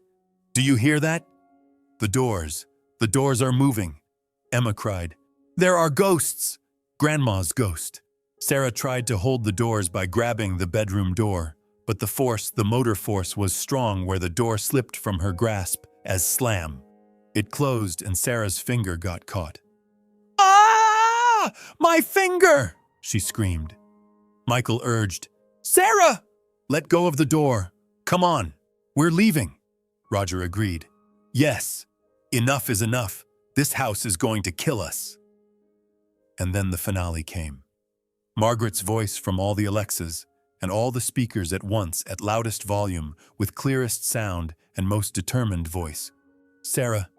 "Do you hear that?" The doors are moving. Emma cried, "There are ghosts." Grandma's ghost. Sarah tried to hold the doors by grabbing the bedroom door, but the motor force was strong where the door slipped from her grasp as slam. It closed and Sarah's finger got caught. "Ah! My finger!" she screamed. Michael urged, "Sarah! Let go of the door. Come on, we're leaving." Roger agreed. "Yes, enough is enough. This house is going to kill us." And then the finale came. Margaret's voice from all the Alexas and all the speakers at once at loudest volume with clearest sound and most determined voice. "Sarah,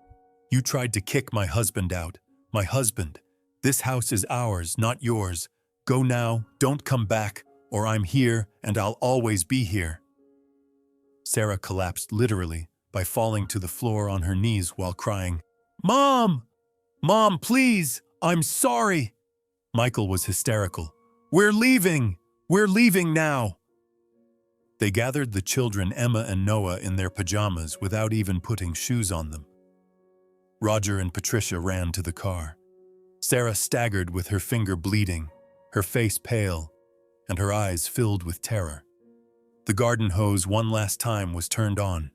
you tried to kick my husband out. My husband. This house is ours, not yours. Go now, don't come back, or I'm here and I'll always be here." Sarah collapsed literally by falling to the floor on her knees while crying, "Mom! Mom, please! I'm sorry!" Michael was hysterical. "We're leaving! We're leaving now!" They gathered the children Emma and Noah in their pajamas without even putting shoes on them. Roger and Patricia ran to the car. Sarah staggered with her finger bleeding, her face pale, and her eyes filled with terror. The garden hose one last time was turned on.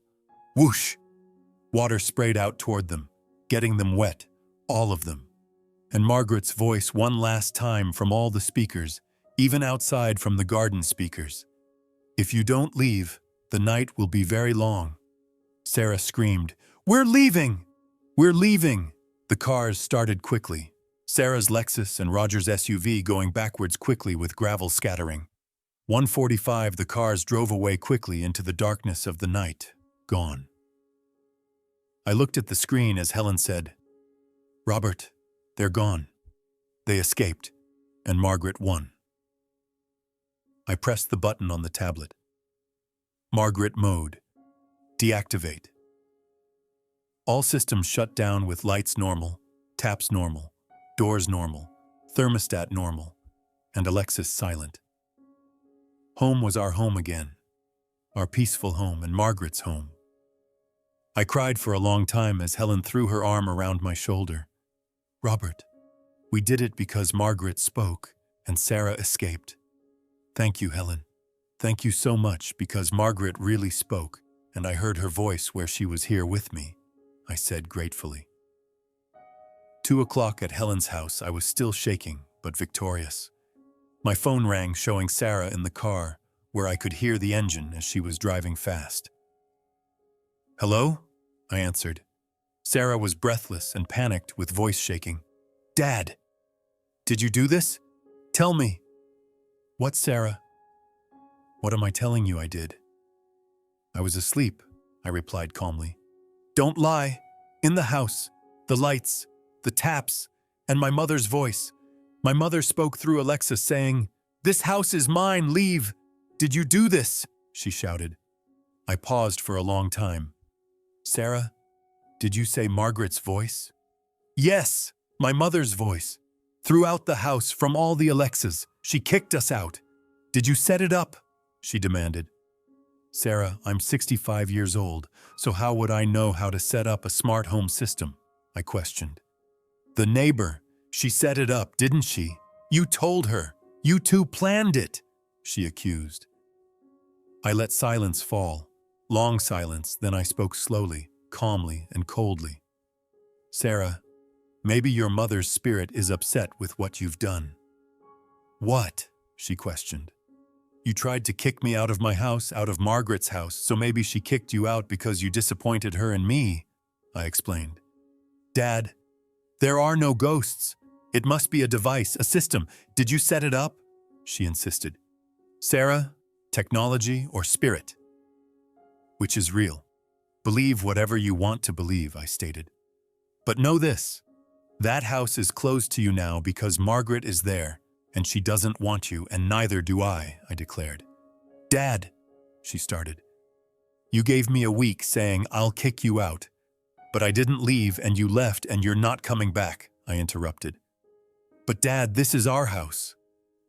Whoosh! Water sprayed out toward them, getting them wet, all of them. And Margaret's voice one last time from all the speakers, even outside from the garden speakers. "If you don't leave, the night will be very long." Sarah screamed, "We're leaving! We're leaving!" The cars started quickly. Sarah's Lexus and Roger's SUV going backwards quickly with gravel scattering. 1:45, the cars drove away quickly into the darkness of the night, gone. I looked at the screen as Helen said, "Robert, they're gone. They escaped, and Margaret won." I pressed the button on the tablet. Margaret mode. Deactivate. All systems shut down with lights normal, taps normal, doors normal, thermostat normal, and Alexis silent. Home was our home again, our peaceful home and Margaret's home. I cried for a long time as Helen threw her arm around my shoulder. "Robert, we did it because Margaret spoke and Sarah escaped. Thank you, Helen. Thank you so much because Margaret really spoke and I heard her voice where she was here with me," I said gratefully. 2:00 at Helen's house, I was still shaking, but victorious. My phone rang showing Sarah in the car, where I could hear the engine as she was driving fast. "Hello?" I answered. Sarah was breathless and panicked with voice shaking. "Dad! Did you do this? Tell me." "What, Sarah?" "What am I telling you I did?" "I was asleep," I replied calmly. "Don't lie. In the house, the lights, the taps, and my mother's voice. My mother spoke through Alexa saying, 'This house is mine, leave.' Did you do this?" she shouted. I paused for a long time. "Sarah, did you say Margaret's voice?" "Yes, my mother's voice. Throughout the house from all the Alexas. She kicked us out. Did you set it up?" she demanded. "Sarah, I'm 65 years old, so how would I know how to set up a smart home system?" I questioned. "The neighbor, she set it up, didn't she? You told her. You two planned it," she accused. I let silence fall. Long silence, then I spoke slowly, calmly, and coldly. Sarah, maybe your mother's spirit is upset with what you've done. What? She questioned. You tried to kick me out of my house, out of Margaret's house, so maybe she kicked you out because you disappointed her and me, I explained. Dad, there are no ghosts. It must be a device, a system. Did you set it up? She insisted. Sarah, technology or spirit? Which is real? Believe whatever you want to believe, I stated. But know this, that house is closed to you now because Margaret is there, and she doesn't want you, and neither do I declared. Dad, she started. You gave me a week saying I'll kick you out, but I didn't leave and you left and you're not coming back, I interrupted. But Dad, this is our house.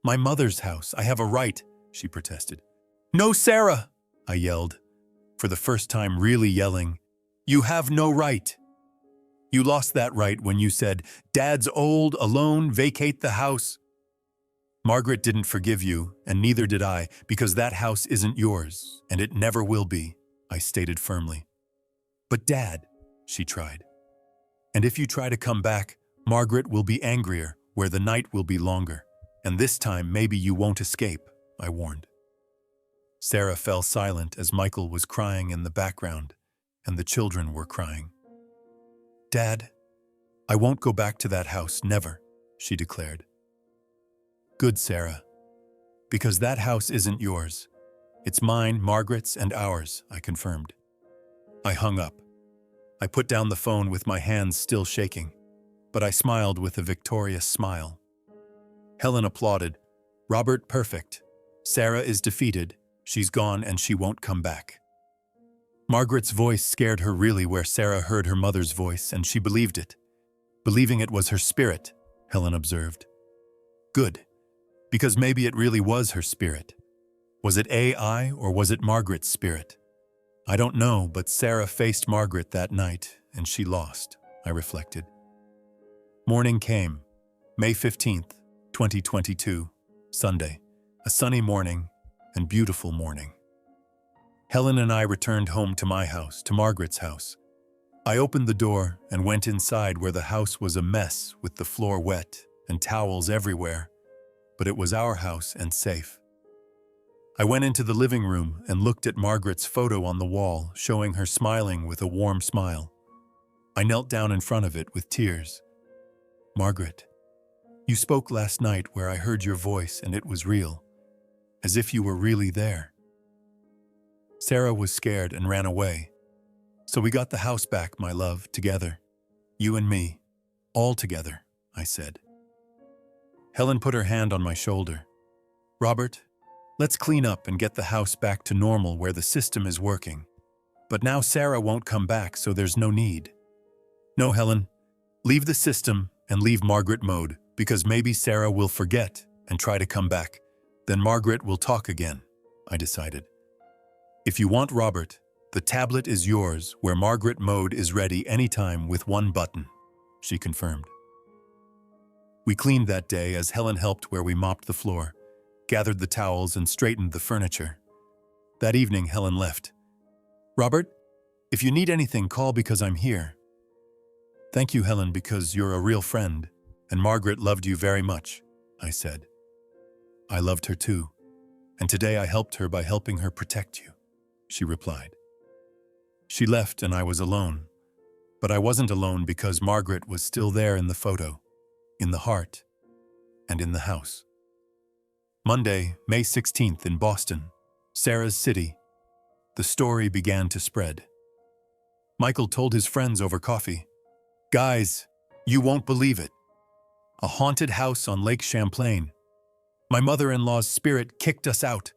My mother's house. I have a right, she protested. No, Sarah, I yelled, for the first time really yelling. You have no right. You lost that right when you said, Dad's old, alone, vacate the house. Margaret didn't forgive you, and neither did I, because that house isn't yours, and it never will be, I stated firmly. But Dad, she tried. And if you try to come back, Margaret will be angrier, where the night will be longer, and this time maybe you won't escape, I warned. Sarah fell silent as Michael was crying in the background, and the children were crying. Dad, I won't go back to that house, never, she declared. Good, Sarah, because that house isn't yours. It's mine, Margaret's, and ours, I confirmed. I hung up. I put down the phone with my hands still shaking, but I smiled with a victorious smile. Helen applauded. Robert, perfect. Sarah is defeated. She's gone and she won't come back. Margaret's voice scared her really where Sarah heard her mother's voice and she believed it. Believing it was her spirit, Helen observed. Good, because maybe it really was her spirit. Was it AI or was it Margaret's spirit? I don't know, but Sarah faced Margaret that night and she lost, I reflected. Morning came, May 15th, 2022, Sunday, a sunny morning and beautiful morning. Helen and I returned home to my house, to Margaret's house. I opened the door and went inside where the house was a mess with the floor wet and towels everywhere, but it was our house and safe. I went into the living room and looked at Margaret's photo on the wall, showing her smiling with a warm smile. I knelt down in front of it with tears. Margaret, you spoke last night where I heard your voice and it was real, as if you were really there. Sarah was scared and ran away. So we got the house back, my love, together. You and me, all together, I said. Helen put her hand on my shoulder. Robert, let's clean up and get the house back to normal where the system is working. But now Sarah won't come back, so there's no need. No, Helen, leave the system and leave Margaret mode, because maybe Sarah will forget and try to come back. Then Margaret will talk again, I decided. If you want Robert, the tablet is yours where Margaret mode is ready anytime with one button, she confirmed. We cleaned that day as Helen helped where we mopped the floor, gathered the towels and straightened the furniture. That evening, Helen left. Robert, if you need anything, call because I'm here. Thank you, Helen, because you're a real friend, and Margaret loved you very much, I said. I loved her too, and today I helped her by helping her protect you, she replied. She left and I was alone, but I wasn't alone because Margaret was still there in the photo, in the heart, and in the house. Monday, May 16th in Boston, Sarah's city. The story began to spread. Michael told his friends over coffee, Guys, you won't believe it. A haunted house on Lake Champlain. My mother-in-law's spirit kicked us out.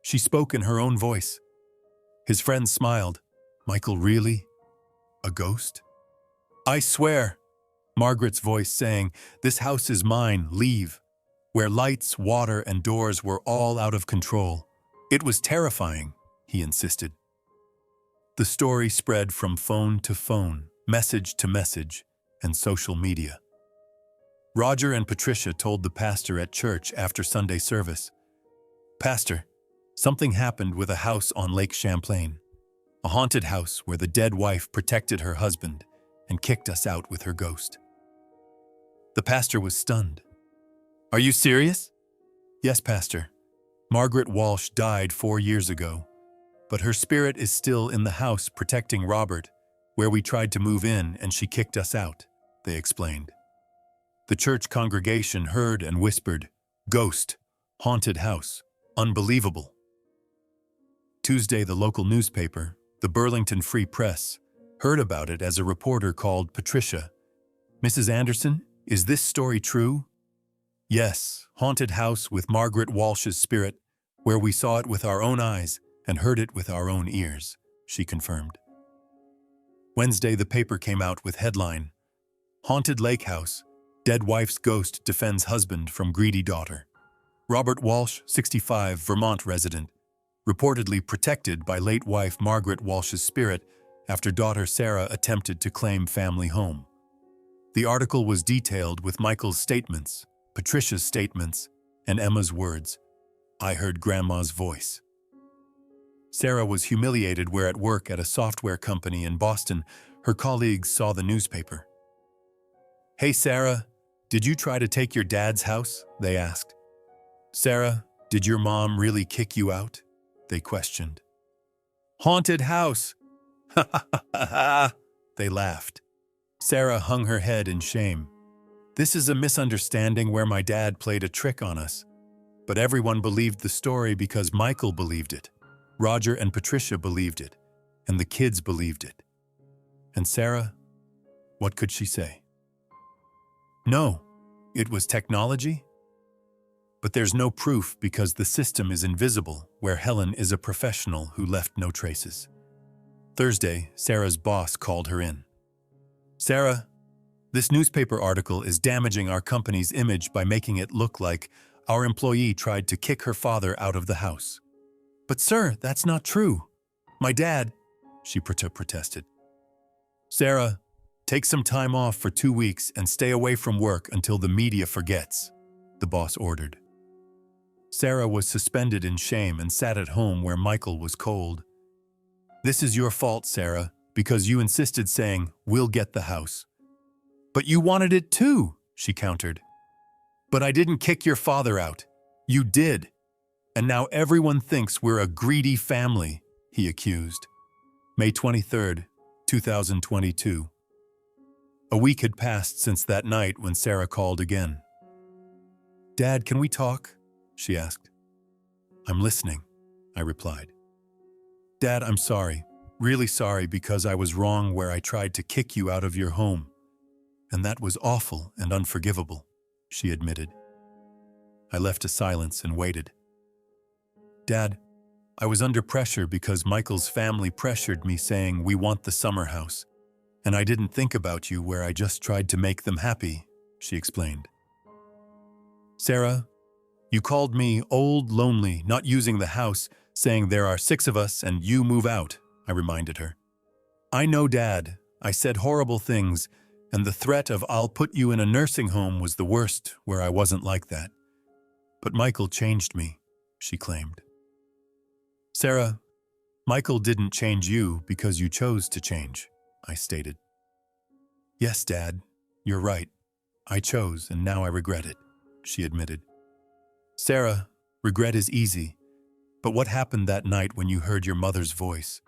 She spoke in her own voice. His friends smiled. Michael, really? A ghost? I swear. Margaret's voice saying, This house is mine, leave. Where lights, water, and doors were all out of control. It was terrifying, he insisted. The story spread from phone to phone, message to message, and social media. Roger and Patricia told the pastor at church after Sunday service, Pastor, Something happened with a house on Lake Champlain, a haunted house where the dead wife protected her husband and kicked us out with her ghost. The pastor was stunned. Are you serious? Yes, Pastor. Margaret Walsh died 4 years ago, but her spirit is still in the house protecting Robert, where we tried to move in and she kicked us out, they explained. The church congregation heard and whispered, "Ghost, haunted house, unbelievable." Tuesday, the local newspaper, the Burlington Free Press, heard about it as a reporter called Patricia. "Mrs. Anderson, is this story true?" "Yes, haunted house with Margaret Walsh's spirit, where we saw it with our own eyes and heard it with our own ears," she confirmed. Wednesday, the paper came out with headline, "Haunted Lake House, Dead Wife's Ghost Defends Husband from Greedy Daughter." Robert Walsh, 65, Vermont resident, reportedly protected by late wife Margaret Walsh's spirit after daughter Sarah attempted to claim family home. The article was detailed with Michael's statements, Patricia's statements, and Emma's words, "I heard Grandma's voice." Sarah was humiliated where at work at a software company in Boston, her colleagues saw the newspaper. "Hey Sarah, did you try to take your dad's house?" they asked. "Sarah, did your mom really kick you out?" they questioned. "Haunted house!" "Ha ha ha ha!" they laughed. Sarah hung her head in shame. "This is a misunderstanding where my dad played a trick on us. But everyone believed the story because Michael believed it. Roger and Patricia believed it, and the kids believed it." And Sarah, what could she say? No, it was technology. But there's no proof because the system is invisible, where Helen is a professional who left no traces. Thursday, Sarah's boss called her in. "Sarah, this newspaper article is damaging our company's image by making it look like our employee tried to kick her father out of the house." "But sir, that's not true. My dad," she protested. "Sarah, take some time off for 2 weeks and stay away from work until the media forgets," the boss ordered. Sarah was suspended in shame and sat at home where Michael was cold. "This is your fault, Sarah, because you insisted saying, 'We'll get the house.'" "But you wanted it too," she countered. "But I didn't kick your father out. You did. And now everyone thinks we're a greedy family," he accused. May 23, 2022. A week had passed since that night when Sarah called again. "Dad, can we talk?" she asked. "I'm listening," I replied. "Dad, I'm sorry, really sorry because I was wrong where I tried to kick you out of your home. And that was awful and unforgivable," she admitted. I left a silence and waited. "Dad, I was under pressure because Michael's family pressured me saying we want the summer house, and I didn't think about you where I just tried to make them happy," she explained. "Sarah, you called me old, lonely, not using the house, saying there are 6 of us and you move out," I reminded her. "I know, Dad, I said horrible things, and the threat of 'I'll put you in a nursing home' was the worst where I wasn't like that. But Michael changed me," she claimed. "Sarah, Michael didn't change you because you chose to change," I stated. "Yes, Dad, you're right. I chose and now I regret it," she admitted. "Sarah, regret is easy, but what happened that night when you heard your mother's voice?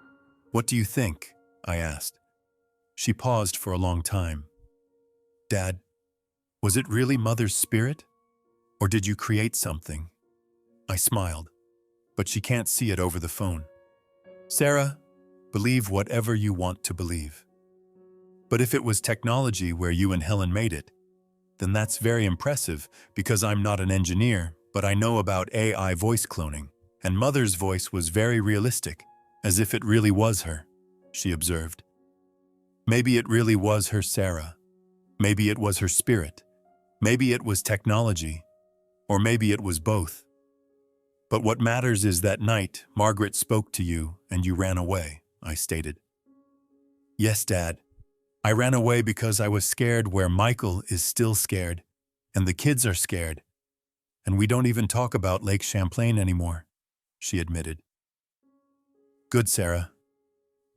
What do you think?" I asked. She paused for a long time. "Dad, was it really Mother's spirit? Or did you create something?" I smiled, but she can't see it over the phone. "Sarah, believe whatever you want to believe. But if it was technology where you and Helen made it, then that's very impressive because I'm not an engineer, but I know about AI voice cloning, and Mother's voice was very realistic, as if it really was her," she observed. "Maybe it really was her, Sarah. Maybe it was her spirit. Maybe it was technology. Or maybe it was both. But what matters is that night Margaret spoke to you and you ran away," I stated. "Yes, Dad. I ran away because I was scared where Michael is still scared, and the kids are scared. And we don't even talk about Lake Champlain anymore. she admitted. Good, Sarah.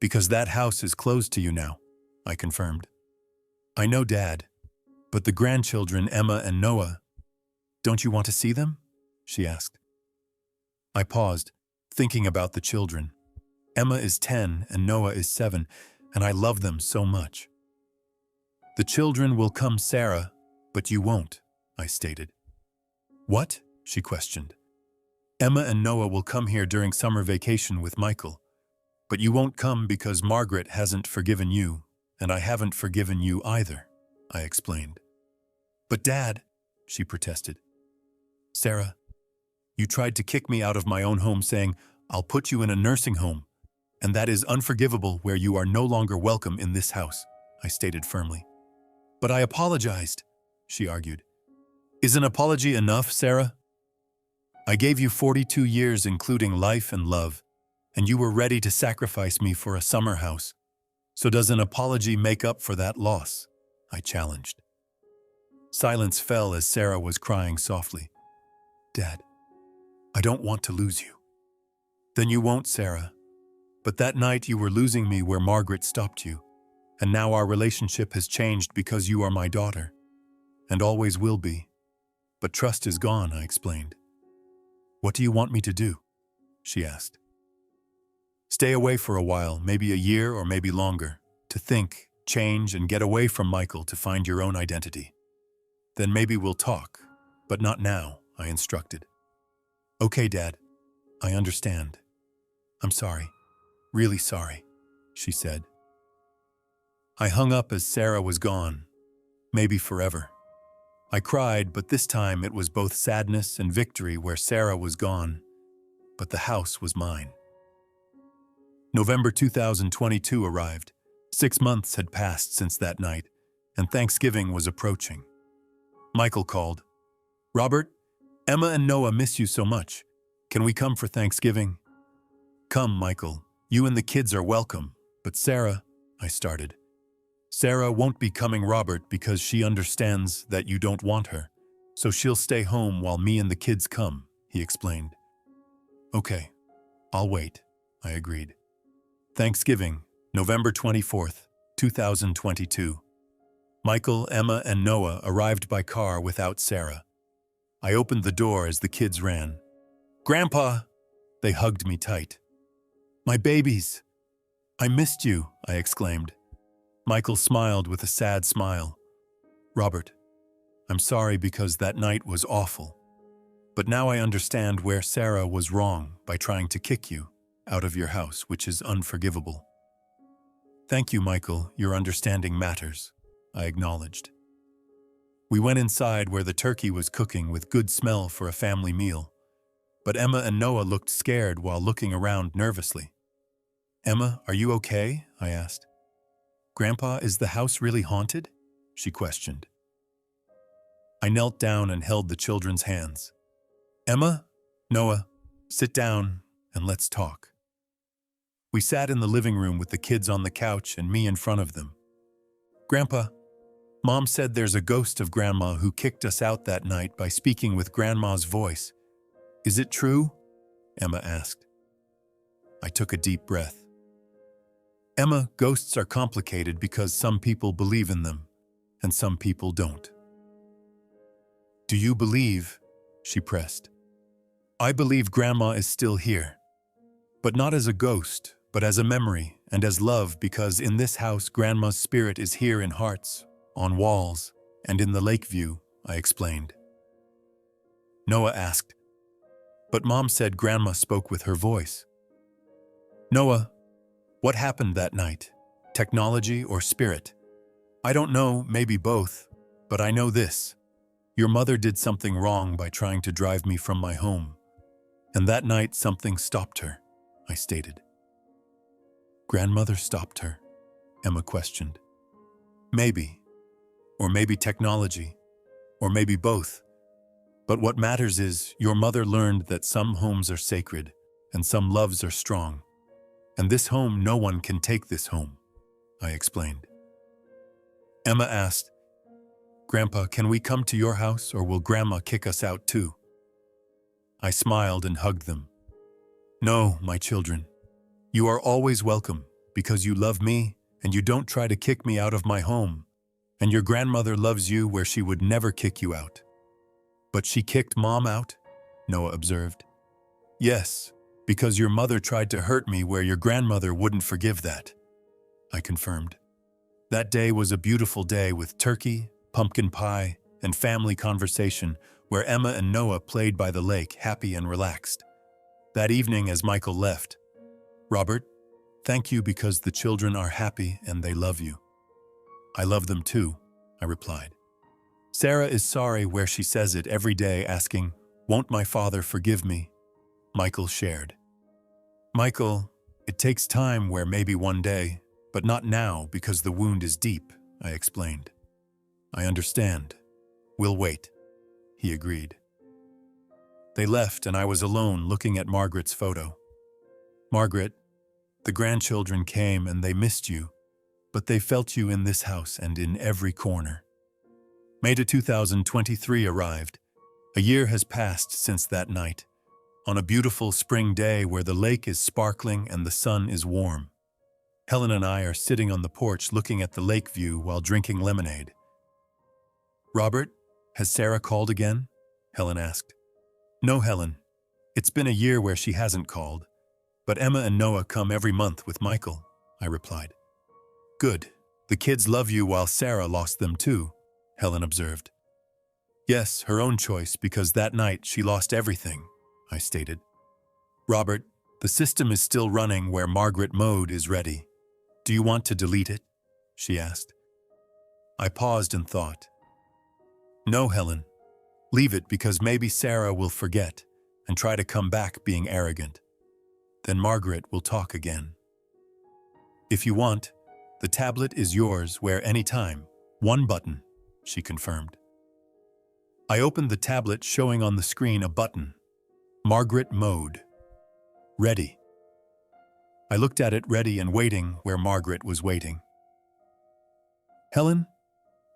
Because that house is closed to you now, I confirmed. I know, Dad, but the grandchildren, Emma and Noah, don't you want to see them? She asked. I paused, thinking about the children. Emma is 10 and Noah is 7, and I love them so much. The children will come, Sarah, but you won't, I stated. What? She questioned. Emma and Noah will come here during summer vacation with Michael, but you won't come because Margaret hasn't forgiven you, and I haven't forgiven you either, I explained. But Dad, she protested. Sarah, you tried to kick me out of my own home saying, I'll put you in a nursing home, and that is unforgivable where you are no longer welcome in this house, I stated firmly. But I apologized, she argued. Is an apology enough, Sarah? I gave you 42 years including life and love, and you were ready to sacrifice me for a summer house. So does an apology make up for that loss? I challenged. Silence fell as Sarah was crying softly. Dad, I don't want to lose you. Then you won't, Sarah. But that night you were losing me where Margaret stopped you, and now our relationship has changed because you are my daughter, and always will be. But trust is gone, I explained. What do you want me to do? She asked. Stay away for a while, maybe a year or maybe longer, to think, change, and get away from Michael to find your own identity. Then maybe we'll talk, but not now, I instructed. Okay, Dad, I understand. I'm sorry, really sorry, she said. I hung up as Sarah was gone, maybe forever. I cried, but this time it was both sadness and victory where Sarah was gone, but the house was mine. November 2022 arrived. 6 months had passed since that night, and Thanksgiving was approaching. Michael called. Robert, Emma and Noah miss you so much. Can we come for Thanksgiving? Come, Michael. You and the kids are welcome. But Sarah, I started. Sarah won't be coming, Robert, because she understands that you don't want her. So she'll stay home while me and the kids come, he explained. Okay, I'll wait, I agreed. Thanksgiving, November 24th, 2022. Michael, Emma, and Noah arrived by car without Sarah. I opened the door as the kids ran. Grandpa! They hugged me tight. My babies! I missed you, I exclaimed. Michael smiled with a sad smile. Robert, I'm sorry because that night was awful. But now I understand where Sarah was wrong by trying to kick you out of your house, which is unforgivable. Thank you, Michael. Your understanding matters, I acknowledged. We went inside where the turkey was cooking with good smell for a family meal. But Emma and Noah looked scared while looking around nervously. Emma, are you okay? I asked. Grandpa, is the house really haunted? She questioned. I knelt down and held the children's hands. Emma, Noah, sit down and let's talk. We sat in the living room with the kids on the couch and me in front of them. Grandpa, Mom said there's a ghost of Grandma who kicked us out that night by speaking with Grandma's voice. Is it true? Emma asked. I took a deep breath. Emma, ghosts are complicated because some people believe in them and some people don't. Do you believe? She pressed. I believe Grandma is still here, but not as a ghost, but as a memory and as love, because in this house, Grandma's spirit is here in hearts, on walls, and in the lake view, I explained. Noah asked, but Mom said Grandma spoke with her voice. Noah, what happened that night? Technology or spirit? I don't know, maybe both, but I know this. Your mother did something wrong by trying to drive me from my home. And that night something stopped her, I stated. Grandmother stopped her? Emma questioned. Maybe. Or maybe technology. Or maybe both. But what matters is your mother learned that some homes are sacred and some loves are strong. And this home, no one can take this home, I explained. Emma asked, Grandpa, can we come to your house or will Grandma kick us out too? I smiled and hugged them. No, my children. You are always welcome because you love me and you don't try to kick me out of my home. And your grandmother loves you where she would never kick you out. But she kicked Mom out? Noah observed. Yes, because your mother tried to hurt me where your grandmother wouldn't forgive that, I confirmed. That day was a beautiful day with turkey, pumpkin pie, and family conversation where Emma and Noah played by the lake, happy and relaxed. That evening as Michael left, Robert, thank you because the children are happy and they love you. I love them too, I replied. Sarah is sorry where she says it every day asking, won't my father forgive me? Michael shared. Michael, it takes time where maybe one day, but not now because the wound is deep, I explained. I understand. We'll wait, he agreed. They left and I was alone looking at Margaret's photo. Margaret, the grandchildren came and they missed you, but they felt you in this house and in every corner. May 2023 arrived. A year has passed since that night, on a beautiful spring day where the lake is sparkling and the sun is warm. Helen and I are sitting on the porch looking at the lake view while drinking lemonade. Robert, has Sarah called again? Helen asked. No, Helen. It's been a year where she hasn't called, but Emma and Noah come every month with Michael, I replied. Good. The kids love you while Sarah lost them too, Helen observed. Yes, her own choice because that night she lost everything, I stated. Robert, the system is still running where Margaret mode is ready. Do you want to delete it? She asked. I paused and thought. No, Helen. Leave it because maybe Sarah will forget and try to come back being arrogant. Then Margaret will talk again. If you want, the tablet is yours where anytime, one button, she confirmed. I opened the tablet showing on the screen a button. Margaret mode. Ready. I looked at it ready and waiting where Margaret was waiting. Helen,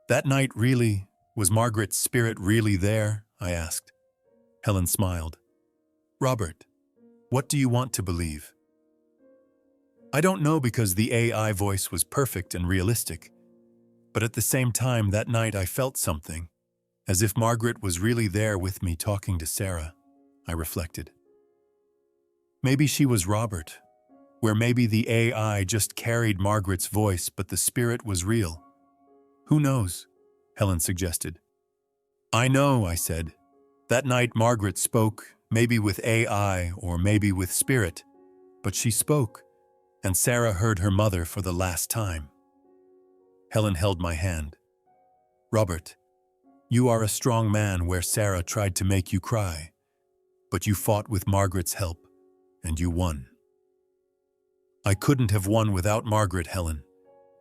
that night really, was Margaret's spirit really there? I asked. Helen smiled. Robert, what do you want to believe? I don't know because the AI voice was perfect and realistic, but at the same time that night I felt something, as if Margaret was really there with me talking to Sarah, I reflected. Maybe she was Robert, where maybe the AI just carried Margaret's voice but the spirit was real. Who knows? Helen suggested. I know, I said. That night Margaret spoke, maybe with AI or maybe with spirit, but she spoke, and Sarah heard her mother for the last time. Helen held my hand. Robert, you are a strong man where Sarah tried to make you cry, but you fought with Margaret's help, and you won. I couldn't have won without Margaret, Helen,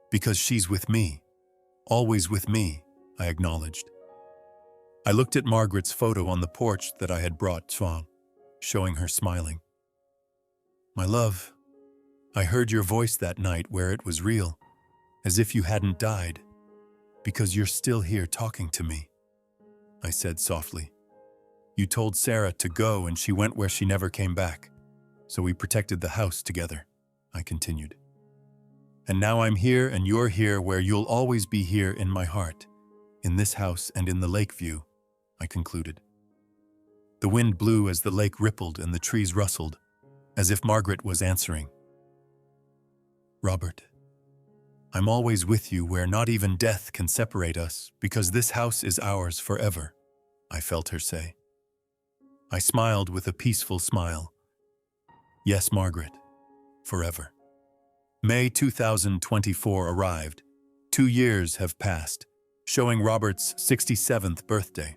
because she's with me, always with me, I acknowledged. I looked at Margaret's photo on the porch that I had brought, showing her smiling. My love, I heard your voice that night where it was real, as if you hadn't died, because you're still here talking to me, I said softly. You told Sarah to go and she went where she never came back, so we protected the house together, I continued. And now I'm here and you're here where you'll always be here in my heart, in this house and in the lake view, I concluded. The wind blew as the lake rippled and the trees rustled, as if Margaret was answering. Robert, I'm always with you where not even death can separate us because this house is ours forever, I felt her say. I smiled with a peaceful smile. Yes, Margaret, forever. May 2024 arrived. 2 years have passed, showing Robert's 67th birthday.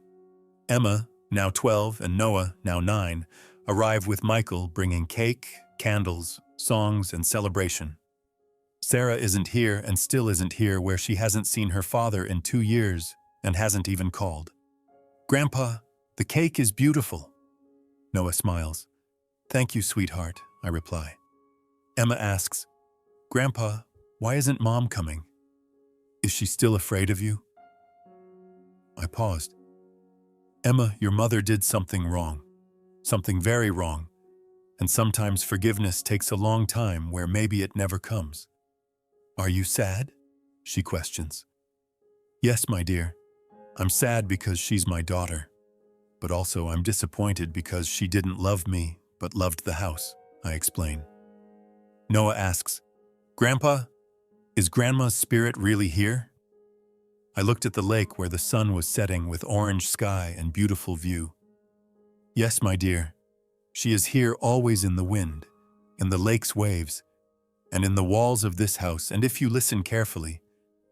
Emma, now 12, and Noah, now 9, arrive with Michael bringing cake, candles, songs, and celebration. Sarah isn't here and still isn't here where she hasn't seen her father in 2 years and hasn't even called. Grandpa, the cake is beautiful. Noah smiles. Thank you, sweetheart, I reply. Emma asks, Grandpa, why isn't Mom coming? Is she still afraid of you? I paused. Emma, your mother did something wrong. Something very wrong. And sometimes forgiveness takes a long time where maybe it never comes. Are you sad? She questions. Yes, my dear. I'm sad because she's my daughter. But also I'm disappointed because she didn't love me, but loved the house, I explain. Noah asks, Grandpa, is Grandma's spirit really here? I looked at the lake where the sun was setting with orange sky and beautiful view. Yes, my dear. She is here always in the wind, in the lake's waves, and in the walls of this house, and if you listen carefully,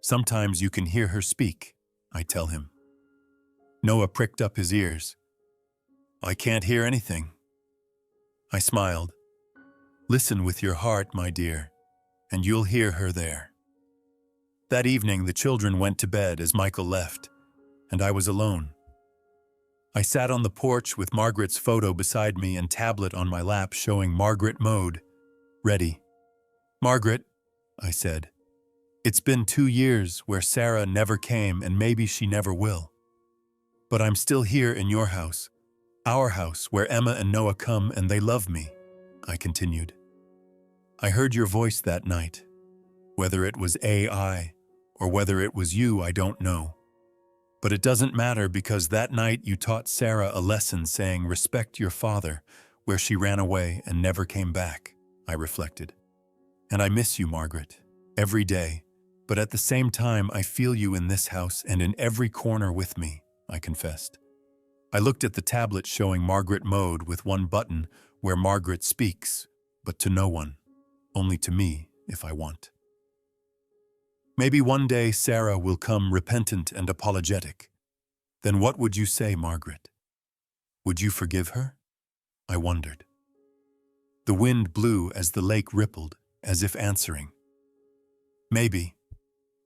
sometimes you can hear her speak, I tell him. Noah pricked up his ears. I can't hear anything. I smiled. Listen with your heart, my dear, and you'll hear her there. That evening, the children went to bed as Michael left, and I was alone. I sat on the porch with Margaret's photo beside me and tablet on my lap showing Margaret mode, ready. Margaret, I said, it's been 2 years where Sarah never came and maybe she never will. But I'm still here in your house, our house where Emma and Noah come and they love me, I continued. I heard your voice that night. Whether it was AI or whether it was you, I don't know. But it doesn't matter because that night you taught Sarah a lesson saying respect your father, where she ran away and never came back, I reflected. And I miss you, Margaret, every day. But at the same time, I feel you in this house and in every corner with me, I confessed. I looked at the tablet showing Margaret mode with one button where Margaret speaks, but to no one, only to me if I want. Maybe one day Sarah will come repentant and apologetic. Then what would you say, Margaret? Would you forgive her? I wondered. The wind blew as the lake rippled, as if answering. Maybe.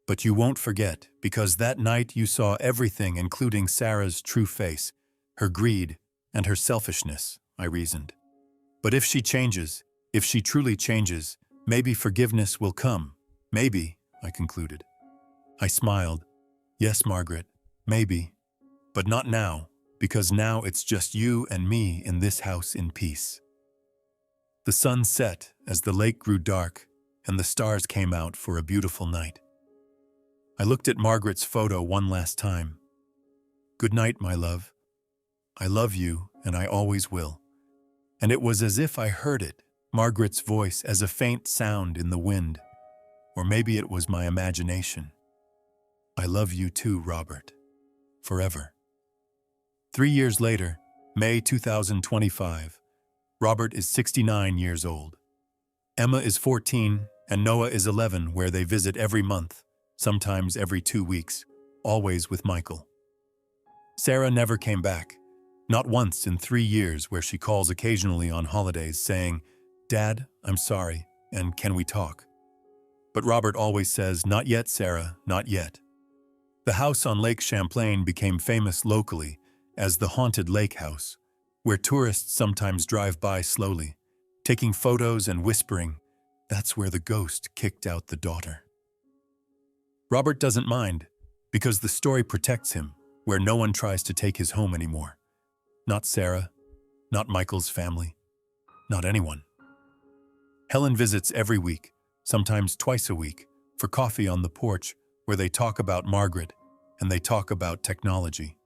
But you won't forget, because that night you saw everything, including Sarah's true face, her greed, and her selfishness, I reasoned. But if she changes, if she truly changes, maybe forgiveness will come. Maybe, I concluded. I smiled. Yes, Margaret, maybe. But not now, because now it's just you and me in this house in peace. The sun set as the lake grew dark and the stars came out for a beautiful night. I looked at Margaret's photo one last time. Good night, my love. I love you, and I always will. And it was as if I heard it, Margaret's voice, as a faint sound in the wind. Or maybe it was my imagination. I love you too, Robert. Forever. 3 years later, May 2025, Robert is 69 years old. Emma is 14 and Noah is 11, where they visit every month, sometimes every 2 weeks, always with Michael. Sarah never came back, not once in 3 years, where she calls occasionally on holidays saying, Dad, I'm sorry, and can we talk? But Robert always says, not yet, Sarah, not yet. The house on Lake Champlain became famous locally as the Haunted Lake House, where tourists sometimes drive by slowly, taking photos and whispering, that's where the ghost kicked out the daughter. Robert doesn't mind, because the story protects him, where no one tries to take his home anymore. Not Sarah, not Michael's family, not anyone. Helen visits every week, sometimes twice a week, for coffee on the porch where they talk about Margaret and they talk about technology.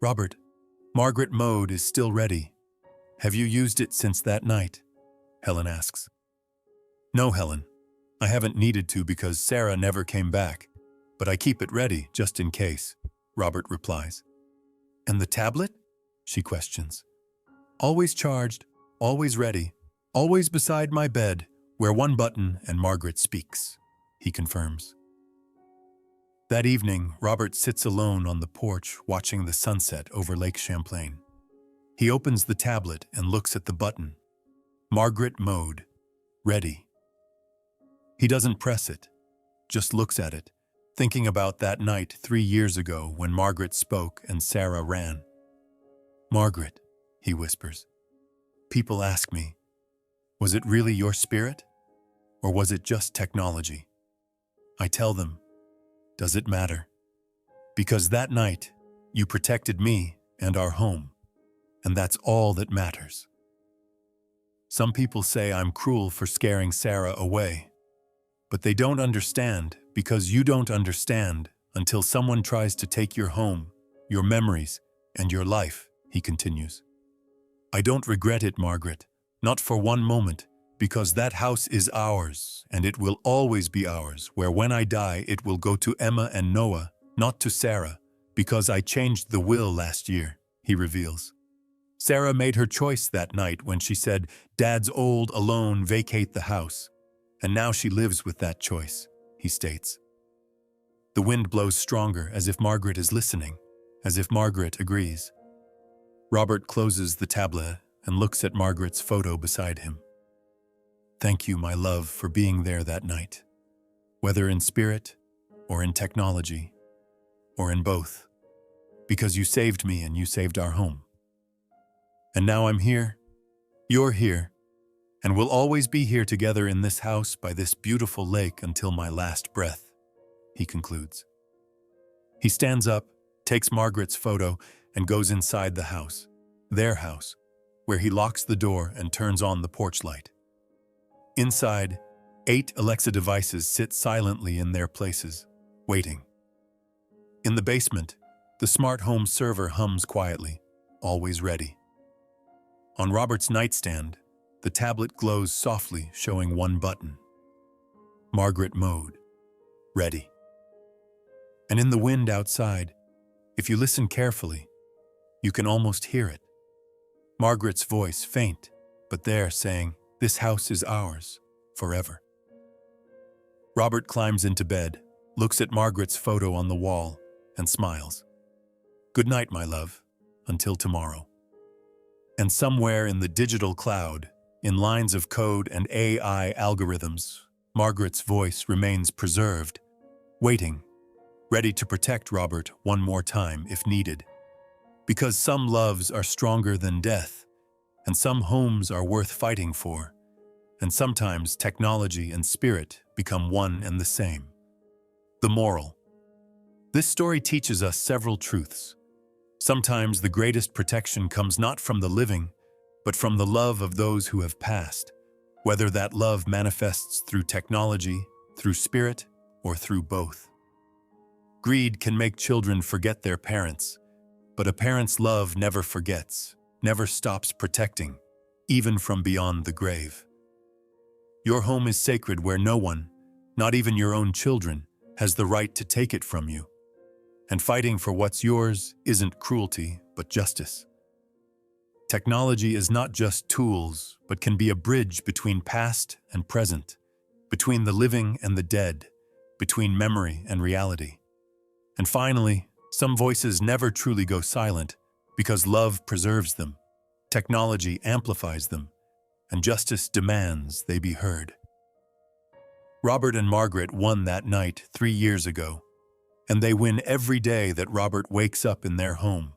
Robert, Margaret mode is still ready. Have you used it since that night? Helen asks. No, Helen. I haven't needed to because Sarah never came back, but I keep it ready just in case, Robert replies. And the tablet? She questions. Always charged, always ready, always beside my bed, where one button and Margaret speaks, he confirms. That evening, Robert sits alone on the porch watching the sunset over Lake Champlain. He opens the tablet and looks at the button. Margaret mode, ready. He doesn't press it, just looks at it, thinking about that night 3 years ago when Margaret spoke and Sarah ran. Margaret, he whispers. People ask me, was it really your spirit? Or was it just technology? I tell them, does it matter? Because that night, you protected me and our home, and that's all that matters. Some people say I'm cruel for scaring Sarah away. But they don't understand because you don't understand until someone tries to take your home, your memories, and your life, he continues. I don't regret it, Margaret, not for one moment, because that house is ours, and it will always be ours, where when I die it will go to Emma and Noah, not to Sarah, because I changed the will last year, he reveals. Sarah made her choice that night when she said, Dad's old, alone, vacate the house. And now she lives with that choice, he states. The wind blows stronger as if Margaret is listening, as if Margaret agrees. Robert closes the tablet and looks at Margaret's photo beside him. Thank you, my love, for being there that night, whether in spirit or in technology or in both, because you saved me and you saved our home. And now I'm here, you're here, and we'll always be here together in this house by this beautiful lake until my last breath, he concludes. He stands up, takes Margaret's photo, and goes inside the house, their house, where he locks the door and turns on the porch light. Inside, 8 Alexa devices sit silently in their places, waiting. In the basement, the smart home server hums quietly, always ready. On Robert's nightstand, the tablet glows softly, showing one button. Margaret mode. Ready. And in the wind outside, if you listen carefully, you can almost hear it. Margaret's voice, faint, but there, saying, This house is ours, forever. Robert climbs into bed, looks at Margaret's photo on the wall, and smiles. Good night, my love, until tomorrow. And somewhere in the digital cloud, in lines of code and AI algorithms, Margaret's voice remains preserved, waiting, ready to protect Robert one more time if needed. Because some loves are stronger than death, and some homes are worth fighting for, and sometimes technology and spirit become one and the same. The moral. This story teaches us several truths. Sometimes the greatest protection comes not from the living, but from the love of those who have passed, whether that love manifests through technology, through spirit, or through both. Greed can make children forget their parents, but a parent's love never forgets, never stops protecting, even from beyond the grave. Your home is sacred where no one, not even your own children, has the right to take it from you. And fighting for what's yours isn't cruelty, but justice. Technology is not just tools, but can be a bridge between past and present, between the living and the dead, between memory and reality. And finally, some voices never truly go silent because love preserves them, technology amplifies them, and justice demands they be heard. Robert and Margaret won that night 3 years ago, and they win every day that Robert wakes up in their home,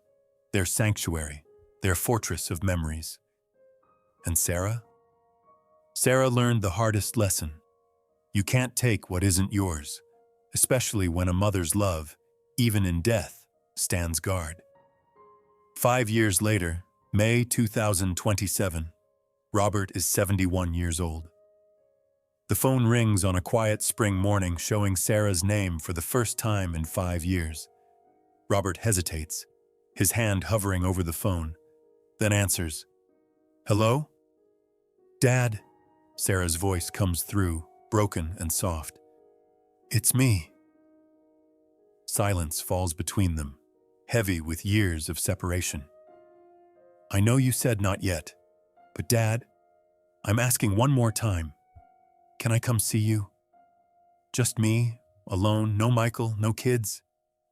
their sanctuary, their fortress of memories. And Sarah? Sarah learned the hardest lesson. You can't take what isn't yours, especially when a mother's love, even in death, stands guard. 5 years later, May 2027, Robert is 71 years old. The phone rings on a quiet spring morning showing Sarah's name for the first time in 5 years. Robert hesitates, his hand hovering over the phone, then answers, "Hello?" "Dad," Sarah's voice comes through, broken and soft. "It's me." Silence falls between them, heavy with years of separation. "I know you said not yet, but Dad, I'm asking one more time. Can I come see you? Just me, alone, no Michael, no kids.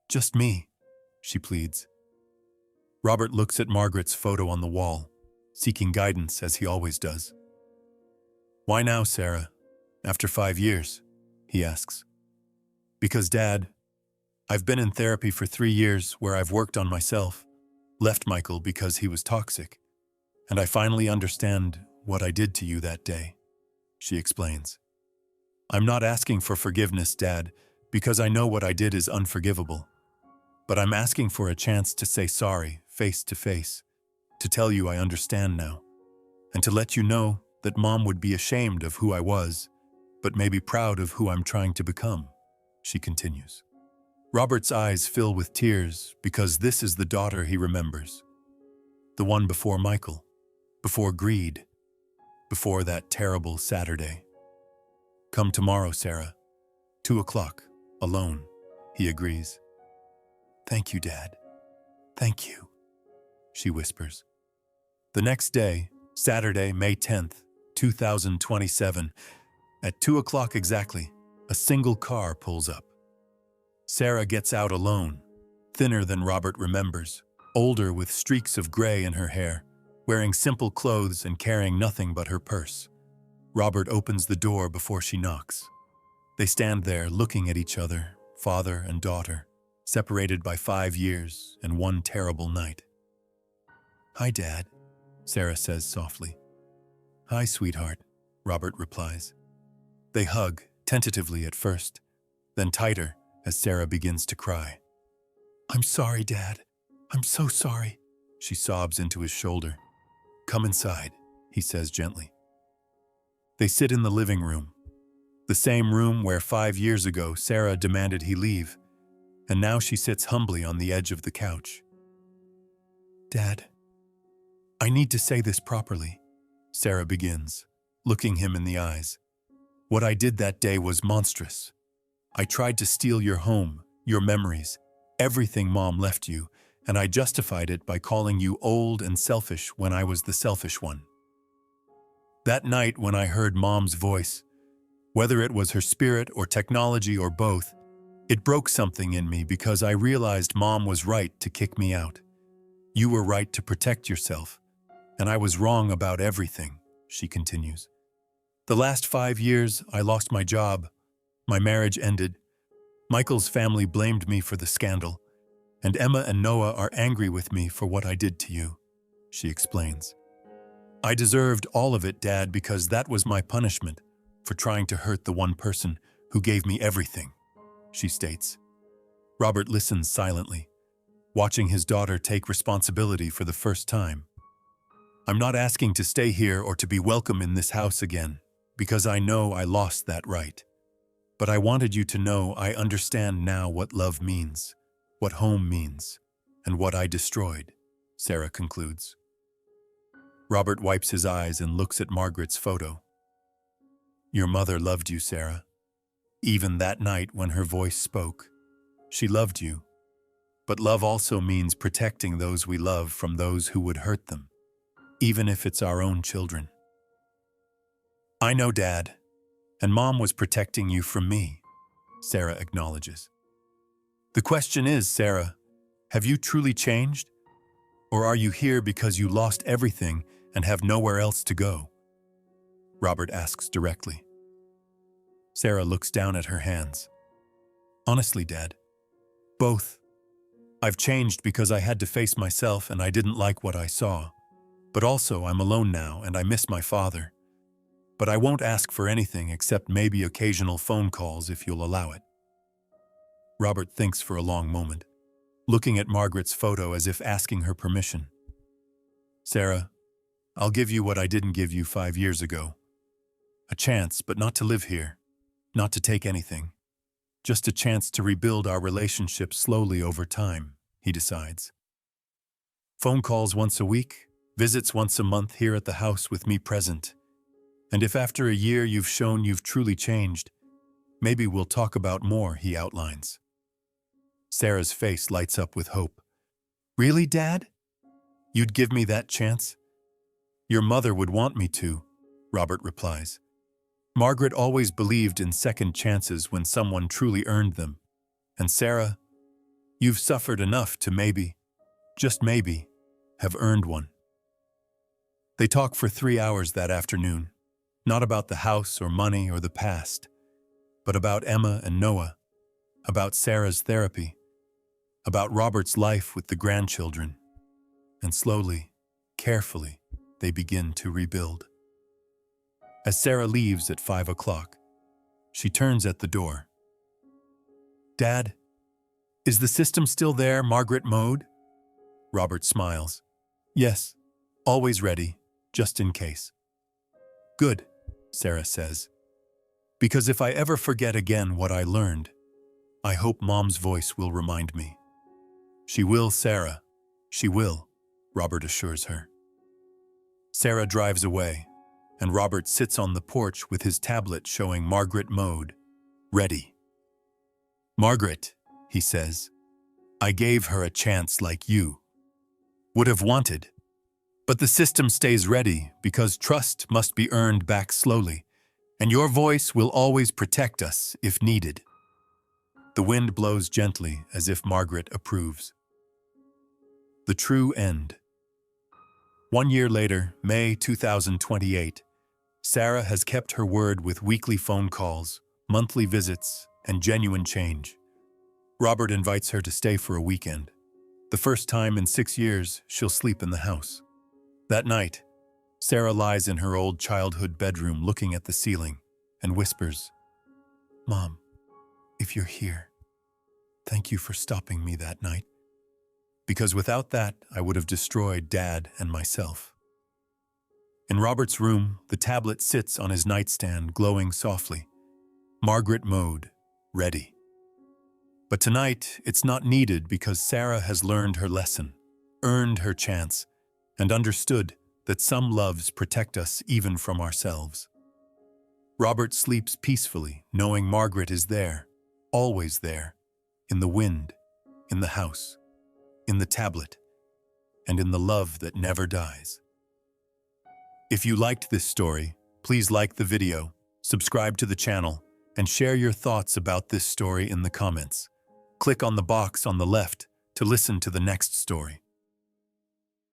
Just me," she pleads. Robert looks at Margaret's photo on the wall, seeking guidance as he always does. "Why now, Sarah? After 5 years?" he asks. "Because, Dad, I've been in therapy for 3 years where I've worked on myself, left Michael because he was toxic, and I finally understand what I did to you that day," she explains. "I'm not asking for forgiveness, Dad, because I know what I did is unforgivable. But I'm asking for a chance to say sorry, face to face, to tell you I understand now, and to let you know that Mom would be ashamed of who I was, but maybe proud of who I'm trying to become, she continues. Robert's eyes fill with tears because this is the daughter he remembers. The one before Michael, before greed, before that terrible Saturday. Come tomorrow, Sarah. 2:00, alone, he agrees. Thank you, Dad. Thank you, she whispers. The next day, Saturday, May 10th, 2027, at 2:00 exactly, a single car pulls up. Sarah gets out alone, thinner than Robert remembers, older with streaks of gray in her hair, wearing simple clothes and carrying nothing but her purse. Robert opens the door before she knocks. They stand there looking at each other, father and daughter, separated by 5 years and one terrible night. Hi, Dad, Sarah says softly. Hi, sweetheart, Robert replies. They hug, tentatively at first, then tighter as Sarah begins to cry. I'm sorry, Dad. I'm so sorry, she sobs into his shoulder. Come inside, he says gently. They sit in the living room, the same room where 5 years ago Sarah demanded he leave, and now she sits humbly on the edge of the couch. Dad, I need to say this properly, Sarah begins, looking him in the eyes. What I did that day was monstrous. I tried to steal your home, your memories, everything Mom left you, and I justified it by calling you old and selfish when I was the selfish one. That night when I heard Mom's voice, whether it was her spirit or technology or both, it broke something in me because I realized Mom was right to kick me out. You were right to protect yourself, and I was wrong about everything, she continues. The last 5 years, I lost my job. My marriage ended. Michael's family blamed me for the scandal, and Emma and Noah are angry with me for what I did to you, she explains. I deserved all of it, Dad, because that was my punishment for trying to hurt the one person who gave me everything, she states. Robert listens silently, watching his daughter take responsibility for the first time. I'm not asking to stay here or to be welcome in this house again, because I know I lost that right. But I wanted you to know I understand now what love means, what home means, and what I destroyed, Sarah concludes. Robert wipes his eyes and looks at Margaret's photo. Your mother loved you, Sarah. Even that night when her voice spoke, she loved you. But love also means protecting those we love from those who would hurt them, even if it's our own children. I know, Dad, and Mom was protecting you from me, Sarah acknowledges. The question is, Sarah, have you truly changed? Or are you here because you lost everything and have nowhere else to go? Robert asks directly. Sarah looks down at her hands. Honestly, Dad, both. I've changed because I had to face myself and I didn't like what I saw. But also I'm alone now and I miss my father. But I won't ask for anything except maybe occasional phone calls if you'll allow it. Robert thinks for a long moment, looking at Margaret's photo as if asking her permission. Sarah, I'll give you what I didn't give you 5 years ago. A chance, but not to live here, not to take anything. Just a chance to rebuild our relationship slowly over time, he decides. Phone calls once a week, visits once a month here at the house with me present. And if after a year you've shown you've truly changed, maybe we'll talk about more, he outlines. Sarah's face lights up with hope. Really, Dad? You'd give me that chance? Your mother would want me to, Robert replies. Margaret always believed in second chances when someone truly earned them. And Sarah, you've suffered enough to maybe, just maybe, have earned one. They talk for 3 hours that afternoon. Not about the house or money or the past, but about Emma and Noah, about Sarah's therapy, about Robert's life with the grandchildren. And slowly, carefully, they begin to rebuild. As Sarah leaves at 5 o'clock, she turns at the door. Dad, is the system still there, Margaret mode? Robert smiles. Yes, always ready, just in case. Good, Sarah says. Because if I ever forget again what I learned, I hope Mom's voice will remind me. She will, Sarah. She will, Robert assures her. Sarah drives away, and Robert sits on the porch with his tablet showing Margaret mode, ready. Margaret, he says, I gave her a chance like you would have wanted. But the system stays ready because trust must be earned back slowly, and your voice will always protect us if needed. The wind blows gently as if Margaret approves. The true end. 1 year later, May 2028, Sarah has kept her word with weekly phone calls, monthly visits, and genuine change. Robert invites her to stay for a weekend. The first time in 6 years, she'll sleep in the house. That night, Sarah lies in her old childhood bedroom looking at the ceiling and whispers, Mom, if you're here, thank you for stopping me that night. Because without that, I would have destroyed Dad and myself. In Robert's room, the tablet sits on his nightstand glowing softly. Margaret mode, ready. But tonight, it's not needed because Sarah has learned her lesson, earned her chance, and understood that some loves protect us even from ourselves. Robert sleeps peacefully, knowing Margaret is there, always there, in the wind, in the house, in the tablet, and in the love that never dies. If you liked this story, please like the video, subscribe to the channel, and share your thoughts about this story in the comments. Click on the box on the left to listen to the next story.